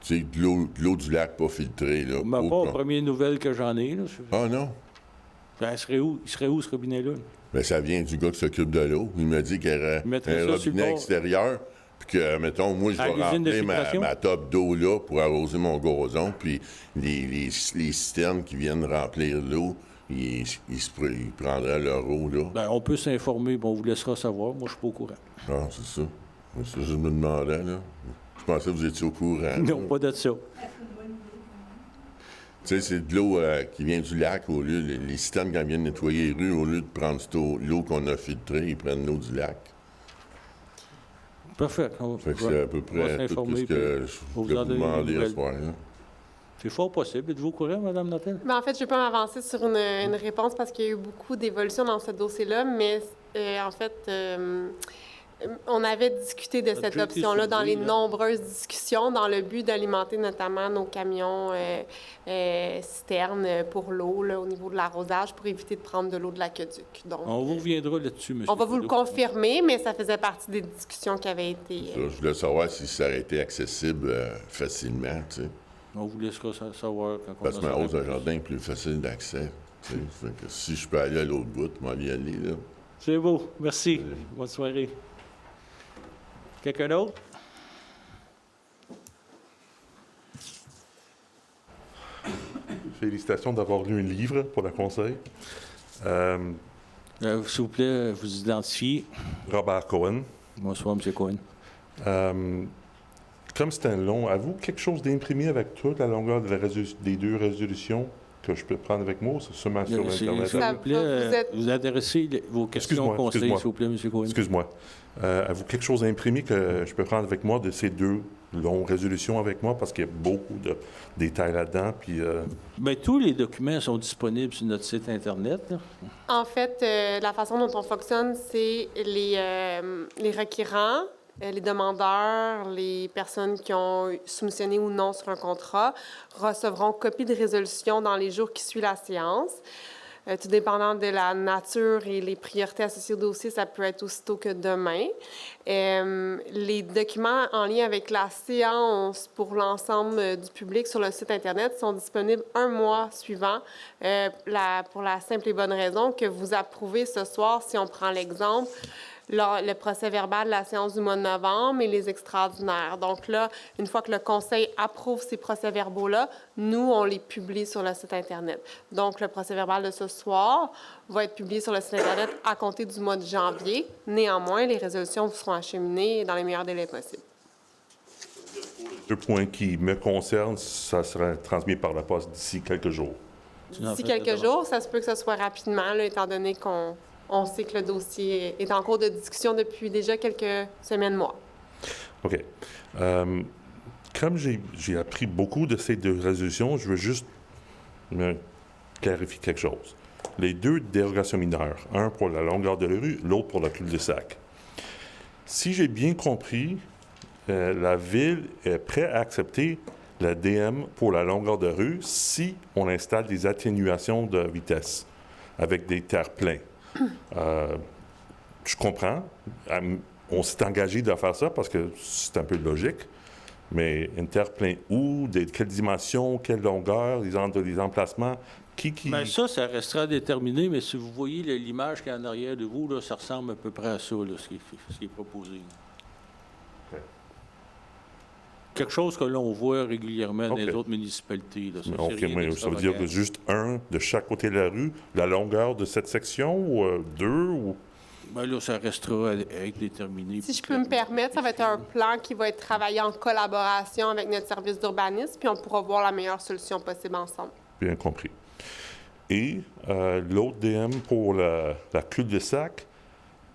Tu sais, de l'eau du lac pas filtrée, là. Mais pas aux premières nouvelles que j'en ai, là. Ah non? Ben, il serait où, ce robinet-là? Bien, ça vient du gars qui s'occupe de l'eau. Il m'a dit qu'il y aurait un robinet extérieur, puis que, mettons, moi, je vais remplir ma top d'eau là pour arroser mon gazon, puis les citernes qui viennent remplir l'eau, ils prendraient leur eau, là. Ben, on peut s'informer, on vous laissera savoir. Moi, je suis pas au courant. Ah, c'est ça. C'est ça que je me demandais, là. Je pensais que vous étiez au courant. Non, pas de ça. Tu sais, c'est de l'eau qui vient du lac au lieu... Les citernes, quand ils viennent nettoyer les rues, au lieu de prendre l'eau qu'on a filtrée, ils prennent l'eau du lac. Parfait. Fait que c'est à peu près tout ce que je voulais vous demander ce soir. C'est fort possible. Êtes-vous au courant, Mme Nathalie? Ben, en fait, je ne vais pas m'avancer sur une réponse parce qu'il y a eu beaucoup d'évolutions dans ce dossier-là, mais en fait... on avait discuté de cette option-là dans les nombreuses discussions dans le but d'alimenter notamment nos camions citernes pour l'eau au niveau de l'arrosage pour éviter de prendre de l'eau de l'aqueduc. Donc, on vous reviendra là-dessus, M. On va vous le confirmer, mais ça faisait partie des discussions qui avaient été... Je voulais savoir si ça aurait été accessible facilement, tu sais. On vous laissera savoir quand on... Parce que ma hausse de jardin est plus facile d'accès. Fait que si je peux aller à l'autre bout, moi, y aller, là. C'est beau. Merci. Bonne soirée. Quelqu'un d'autre? Félicitations d'avoir lu un livre pour le conseil. S'il vous plaît, vous identifiez. Robert Cohen. Bonsoir, M. Cohen. Comme c'est un long, avez-vous quelque chose d'imprimé avec toute la longueur des 2 résolutions que je peux prendre avec moi? C'est seulement sur Internet. S'il vous plaît, vous adressez vos questions au conseil, s'il vous plaît, M. Cohen. Excuse-moi. Avez-vous quelque chose d'imprimé que je peux prendre avec moi de ces 2 longues résolutions avec moi? Parce qu'il y a beaucoup de détails là-dedans. Puis, bien, tous les documents sont disponibles sur notre site Internet, là. En fait, la façon dont on fonctionne, c'est les requérants, les demandeurs, les personnes qui ont soumissionné ou non sur un contrat recevront copie de résolution dans les jours qui suivent la séance. Tout dépendant de la nature et les priorités associées au dossier, ça peut être aussitôt que demain. Les documents en lien avec la séance pour l'ensemble du public sur le site Internet sont disponibles un mois suivant pour la simple et bonne raison que vous approuvez ce soir, si on prend l'exemple, le procès-verbal de la séance du mois de novembre et les extraordinaires. Donc là, une fois que le Conseil approuve ces procès-verbaux-là, nous, on les publie sur le site Internet. Donc, le procès-verbal de ce soir va être publié sur le site Internet à compter du mois de janvier. Néanmoins, les résolutions vous seront acheminées dans les meilleurs délais possibles. 2 points qui me concernent, ça sera transmis par la poste d'ici quelques jours. d'ici quelques jours. Ça se peut que ce soit rapidement, là, étant donné qu'on sait que le dossier est en cours de discussion depuis déjà quelques semaines, mois. OK. Comme j'ai appris beaucoup de ces deux résolutions, je veux juste me clarifier quelque chose. Les deux dérogations mineures, un pour la longueur de la rue, l'autre pour le cul-de-sac. Si j'ai bien compris, la Ville est prête à accepter la DM pour la longueur de rue si on installe des atténuations de vitesse avec des terre-pleins. Je comprends. On s'est engagé de faire ça parce que c'est un peu logique. Mais un terre-plein où, quelle dimension, quelle longueur, les emplacements, Bien, ça restera à déterminer, mais si vous voyez l'image qui est en arrière de vous, là, ça ressemble à peu près à ça, là, ce qui est proposé. OK. Quelque chose que l'on voit régulièrement dans les autres municipalités. Là. Ça, OK, mais ça veut dire que juste un de chaque côté de la rue, la longueur de cette section, ou deux, ou... Bien, là, ça restera à être déterminé. Si je peux me permettre, ça va être un plan qui va être travaillé en collaboration avec notre service d'urbanisme, puis on pourra voir la meilleure solution possible ensemble. Bien compris. Et l'autre DM pour la cul-de-sac,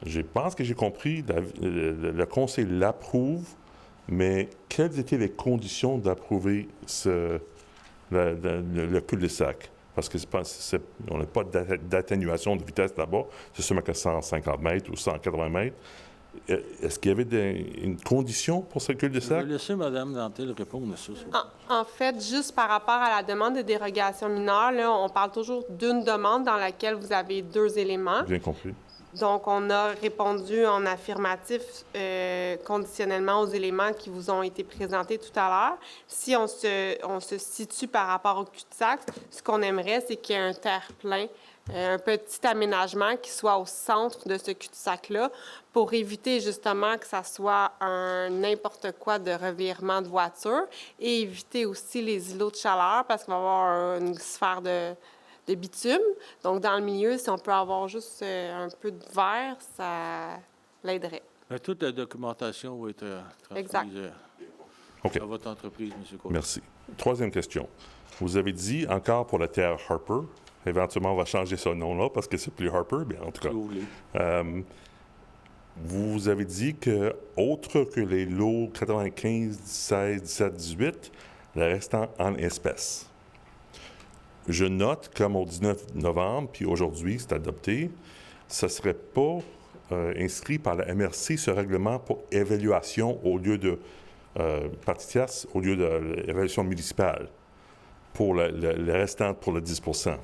je pense que j'ai compris, le conseil l'approuve, mais quelles étaient les conditions d'approuver le cul-de-sac? Parce que on n'a pas d'atténuation de vitesse là-bas, c'est seulement que 150 mètres ou 180 mètres. Est-ce qu'il y avait une condition pour ce cul-de-sac? Je vais laisser Mme Dantel répondre à ça. En fait, juste par rapport à la demande de dérogation mineure, là, on parle toujours d'une demande dans laquelle vous avez deux éléments. Bien compris. Donc, on a répondu en affirmatif conditionnellement aux éléments qui vous ont été présentés tout à l'heure. Si on se situe par rapport au cul-de-sac, ce qu'on aimerait, c'est qu'il y ait un terre-plein, un petit aménagement qui soit au centre de ce cul-de-sac-là pour éviter justement que ça soit un n'importe quoi de revirement de voiture et éviter aussi les îlots de chaleur parce qu'il va y avoir une sphère de bitume. Donc, dans le milieu, si on peut avoir juste un peu de verre, ça l'aiderait. Toute la documentation va être transmise à votre entreprise, M. Cohen. Merci. Troisième question. Vous avez dit encore pour la terre Harper, éventuellement on va changer ce nom-là parce que c'est plus Harper, bien en tout cas. Vous avez dit que, autre que les lots 95, 16, 17, 18, le restant en espèces. Je note, comme au 19 novembre, puis aujourd'hui, c'est adopté, ce ne serait pas inscrit par la MRC, ce règlement pour évaluation au lieu de partie tierce, au lieu de l'évaluation municipale, pour le restant, pour le 10 %.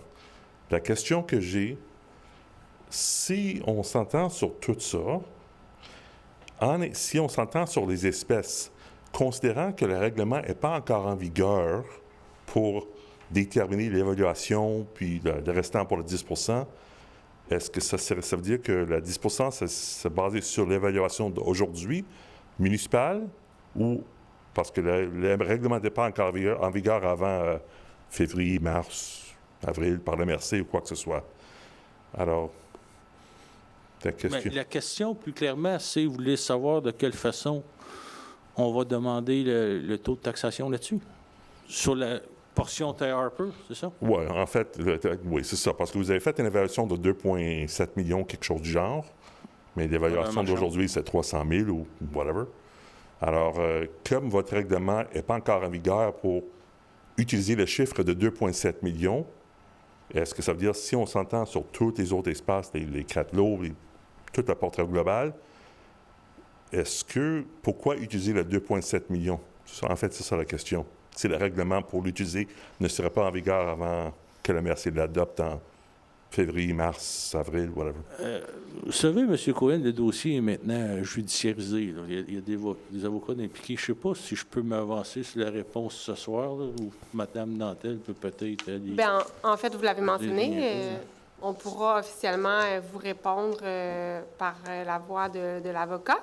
La question que j'ai, si on s'entend sur tout ça, si on s'entend sur les espèces, considérant que le règlement n'est pas encore en vigueur pour déterminer l'évaluation, puis le restant pour le 10 %, est-ce que ça veut dire que le 10 %, c'est basé sur l'évaluation d'aujourd'hui, municipale, ou parce que le règlement n'est pas encore en vigueur avant février, mars, avril, par le MRC ou quoi que ce soit? Alors, la question, plus clairement, c'est, vous voulez savoir de quelle façon on va demander le taux de taxation là-dessus? Sur la portion Terre Harper, c'est ça? Oui, en fait, oui, c'est ça. Parce que vous avez fait une évaluation de 2,7 millions, quelque chose du genre. Mais l'évaluation d'aujourd'hui, c'est 300 000 ou whatever. Alors, comme votre règlement n'est pas encore en vigueur pour utiliser le chiffre de 2,7 millions, est-ce que ça veut dire, si on s'entend sur tous les autres espaces, les 4 lots, toute la portée globale, pourquoi utiliser le 2,7 millions? En fait, c'est ça la question. Si le règlement pour l'utiliser ne serait pas en vigueur avant que la MRC l'adopte en février, mars, avril, whatever. Vous savez, M. Cohen, le dossier est maintenant judiciarisé. Là. Il y a des avocats impliqués. Je ne sais pas si je peux m'avancer sur la réponse ce soir, là, ou Mme Dantel peut peut-être aller... Bien, en fait, vous l'avez mentionné. On pourra officiellement vous répondre par la voie de l'avocat.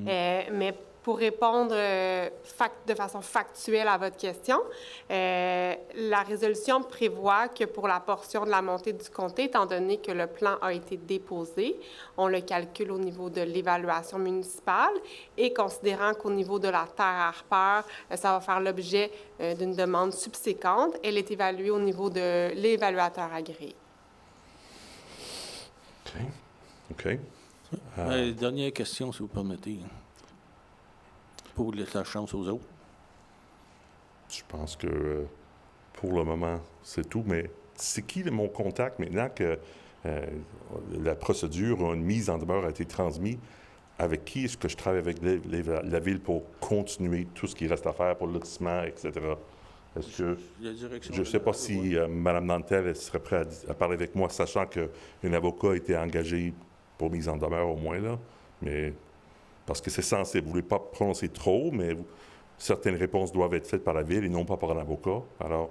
Mais Pour répondre de façon factuelle à votre question, la résolution prévoit que pour la portion de la montée du comté, étant donné que le plan a été déposé, on le calcule au niveau de l'évaluation municipale et considérant qu'au niveau de la terre Harper, ça va faire l'objet d'une demande subséquente, elle est évaluée au niveau de l'évaluateur agréé. OK. Dernière question, si vous permettez. Pour laisser la chance aux autres. Je pense que pour le moment, c'est tout. Mais c'est qui mon contact maintenant que la procédure, une mise en demeure a été transmise? Avec qui est-ce que je travaille avec la Ville pour continuer tout ce qui reste à faire pour le lotissement, etc.? Est-ce que je ne sais pas si Mme Nantel elle serait prête à parler avec moi, sachant qu'un avocat a été engagé pour mise en demeure au moins, là. Mais parce que c'est sensible. Vous ne voulez pas prononcer trop, mais certaines réponses doivent être faites par la Ville et non pas par un avocat. Alors,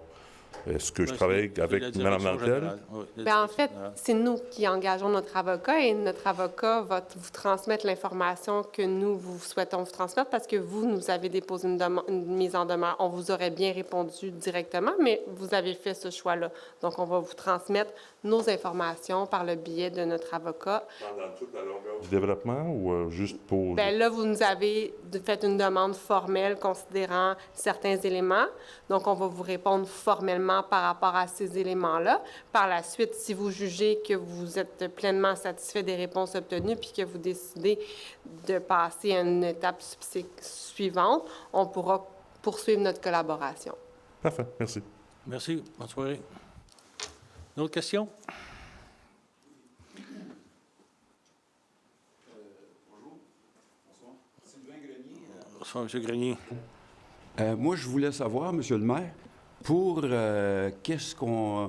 est-ce que je travaille avec Mme Nantel? Bien, en fait, c'est nous qui engageons notre avocat et notre avocat va vous transmettre l'information que nous vous souhaitons vous transmettre parce que vous nous avez déposé une mise en demeure. On vous aurait bien répondu directement, mais vous avez fait ce choix-là. Donc, on va vous transmettre nos informations par le biais de notre avocat. Pendant toute la longueur du développement ou juste pour... Bien, là, vous nous avez fait une demande formelle considérant certains éléments. Donc, on va vous répondre formellement par rapport à ces éléments-là. Par la suite, si vous jugez que vous êtes pleinement satisfait des réponses obtenues puis que vous décidez de passer à une étape suivante, on pourra poursuivre notre collaboration. Parfait. Merci. Merci. Bonne soirée. D'autres questions? Bonjour. Bonsoir. Sylvain Grenier. Bonsoir, M. Grenier. Moi, je voulais savoir, M. le maire, pour qu'est-ce que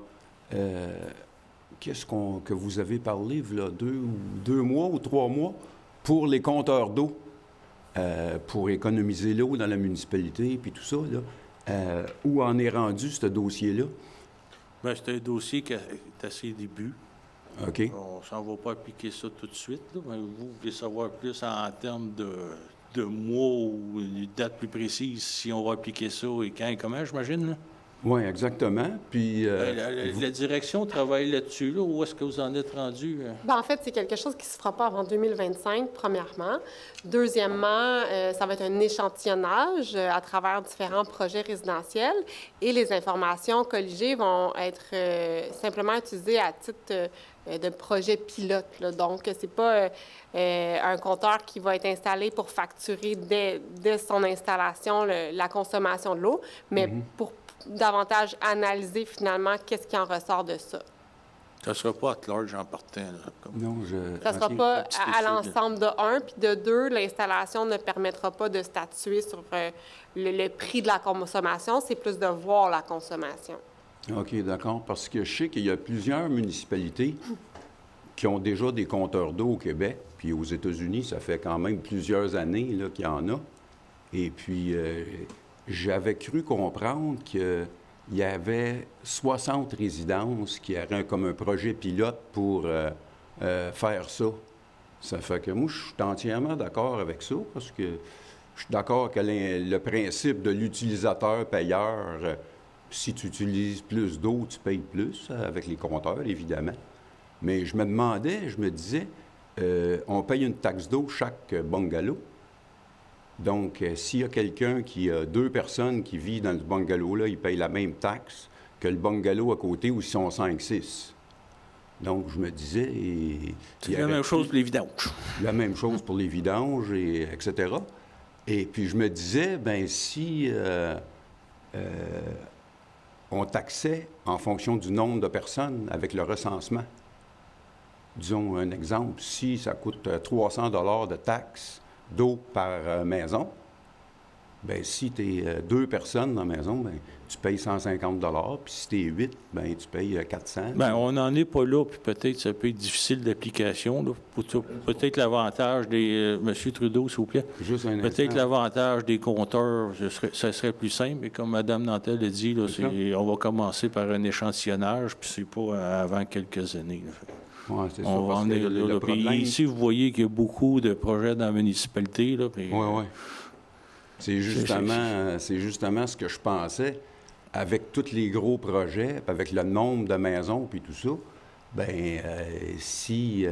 vous avez parlé, là, 2 mois ou 3 mois, pour les compteurs d'eau, pour économiser l'eau dans la municipalité, puis tout ça, là. Où en est rendu ce dossier-là? Bien, c'est un dossier qui est à ses débuts. OK. On ne s'en va pas appliquer ça tout de suite, là, mais vous voulez savoir plus en termes de mois ou une date plus précise, si on va appliquer ça et quand et comment, j'imagine, là? Oui, exactement. Puis, la direction travaille là-dessus, là. Où est-ce que vous en êtes rendu? Bien, en fait, c'est quelque chose qui ne se fera pas avant 2025, premièrement. Deuxièmement, ça va être un échantillonnage à travers différents projets résidentiels et les informations colligées vont être simplement utilisées à titre de projet pilote, là. Donc, ce n'est pas un compteur qui va être installé pour facturer dès son installation la consommation de l'eau, mais pour davantage analyser finalement qu'est-ce qui en ressort de ça. Ça ne sera pas à large en partant, là. non, Ça ne sera pas à l'ensemble de 1, puis de 2, l'installation ne permettra pas de statuer sur le prix de la consommation, c'est plus de voir la consommation. OK, d'accord, parce que je sais qu'il y a plusieurs municipalités qui ont déjà des compteurs d'eau au Québec, puis aux États-Unis, ça fait quand même plusieurs années là, qu'il y en a. Et puis, j'avais cru comprendre qu'il y avait 60 résidences qui auraient comme un projet pilote pour faire ça. Ça fait que moi, je suis entièrement d'accord avec ça, parce que je suis d'accord que le principe de l'utilisateur-payeur, si tu utilises plus d'eau, tu payes plus, avec les compteurs, évidemment. Mais je me disais, on paye une taxe d'eau chaque bungalow. Donc, s'il y a quelqu'un qui a 2 personnes qui vivent dans ce bungalow-là, il paye la même taxe que le bungalow à côté où ils sont 5-6. Donc, je me disais... C'est la même chose pour les vidanges. La même chose pour les vidanges, etc. Et puis, je me disais, bien, si on taxait en fonction du nombre de personnes avec le recensement, disons un exemple, si ça coûte 300 $ de taxes d'eau par maison, bien, si tu es 2 personnes dans la maison, bien, tu payes 150 $. Puis si tu es 8, bien, tu payes 400. Bien, on n'en est pas là, puis peut-être ça peut être difficile d'application. Peut-être l'avantage des... Monsieur Trudeau, s'il vous plaît. Juste un peut-être instant. L'avantage des compteurs, ça serait plus simple. Et comme Mme Nantel a dit, là, on va commencer par un échantillonnage, puis c'est pas avant quelques années, là. Oui, c'est ça. On va en est là. Puis ici, vous voyez qu'il y a beaucoup de projets dans la municipalité. Là, puis, oui. C'est justement ce que je pensais. Avec tous les gros projets, puis avec le nombre de maisons, puis tout ça, bien, si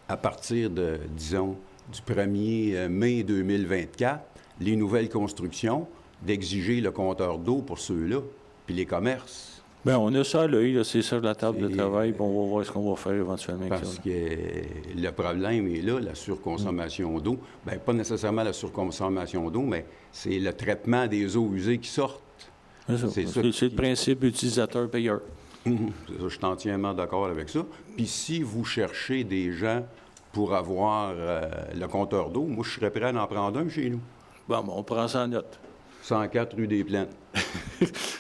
à partir de, disons, du 1er mai 2024, les nouvelles constructions, d'exiger le compteur d'eau pour ceux-là, puis les commerces. Bien, on a ça à l'œil, là, c'est sur la table de travail, puis on va voir ce qu'on va faire éventuellement. Parce que le problème est là, la surconsommation d'eau. Bien, pas nécessairement la surconsommation d'eau, mais c'est le traitement des eaux usées qui sortent. C'est le principe utilisateur-payeur. C'est ça, je suis entièrement d'accord avec ça. Puis si vous cherchez des gens pour avoir le compteur d'eau, moi, je serais prêt à en prendre un chez nous. Bon, on prend ça en note. 104 rue des Plaines.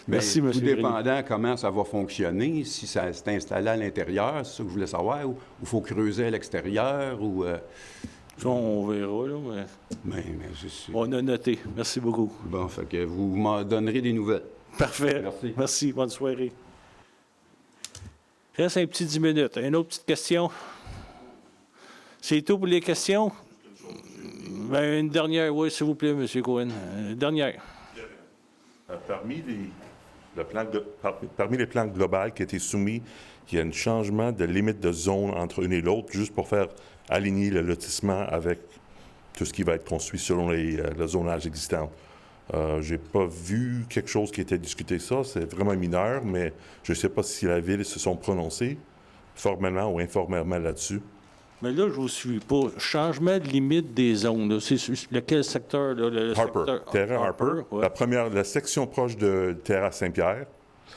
Merci, M. Tout dépendant comment ça va fonctionner, si ça s'est installé à l'intérieur, c'est ça que je voulais savoir, ou il faut creuser à l'extérieur, ou... Ça, on verra, là, mais on a noté. Merci beaucoup. Bon, fait que vous m'en donnerez des nouvelles. Parfait. Merci. Merci. Bonne soirée. Il reste un petit 10 minutes. Une autre petite question? C'est tout pour les questions? Bien, une dernière, oui, s'il vous plaît, M. Cohen. Dernière. Parmi les plans globaux qui ont été soumis, il y a un changement de limite de zone entre une et l'autre, juste pour faire aligner le lotissement avec tout ce qui va être construit selon le zonage existant. Je n'ai pas vu quelque chose qui était discuté ça. C'est vraiment mineur, mais je ne sais pas si la Ville se sont prononcés formellement ou informellement là-dessus. Mais là, je ne vous suis pas. Changement de limite des zones, là. C'est lequel secteur? Là, Harper. Secteur... Terrain Harper. Ouais. La section proche de Terrain Saint-Pierre.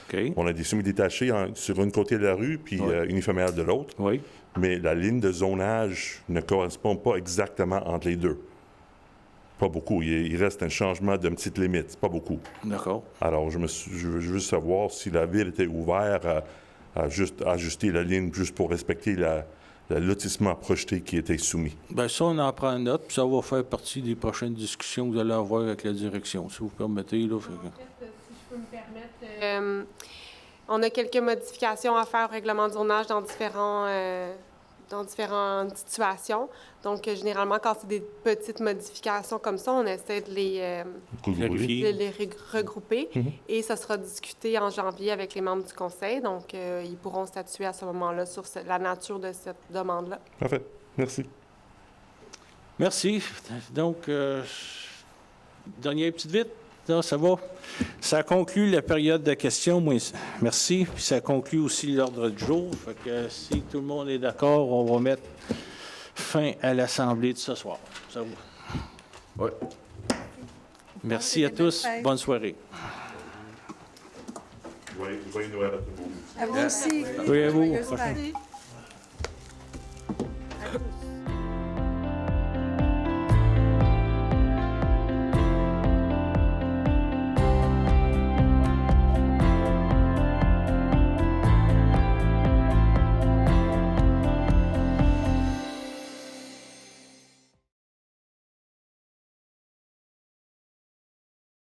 Okay. On a des semi-détachés sur une côté de la rue, puis unifamiliales de l'autre. Oui. Mais la ligne de zonage ne correspond pas exactement entre les deux. Pas beaucoup. Il reste un changement d'une petite limite. Pas beaucoup. D'accord. Alors, je veux juste savoir si la Ville était ouverte à juste ajuster la ligne juste pour respecter le lotissement projeté qui était soumis. Bien, ça, on en prend note, puis ça va faire partie des prochaines discussions que vous allez avoir avec la direction, si vous permettez. Là, en fait, si je peux me permettre, on a quelques modifications à faire au règlement de zonage dans différentes situations. Donc, généralement, quand c'est des petites modifications comme ça, on essaie de les regrouper. Et ça sera discuté en janvier avec les membres du Conseil. Donc, ils pourront statuer à ce moment-là sur la nature de cette demande-là. Parfait. Merci. Merci. Donc, dernière petite vite. Non, ça va. Ça conclut la période de questions. Merci. Puis ça conclut aussi l'ordre du jour. Fait que si tout le monde est d'accord, on va mettre fin à l'Assemblée de ce soir. Ça va? Oui. Merci à tous. Bonne soirée. Joyeux Noël à tout le monde. À vous aussi. Oui, à vous. Joyeuse fête.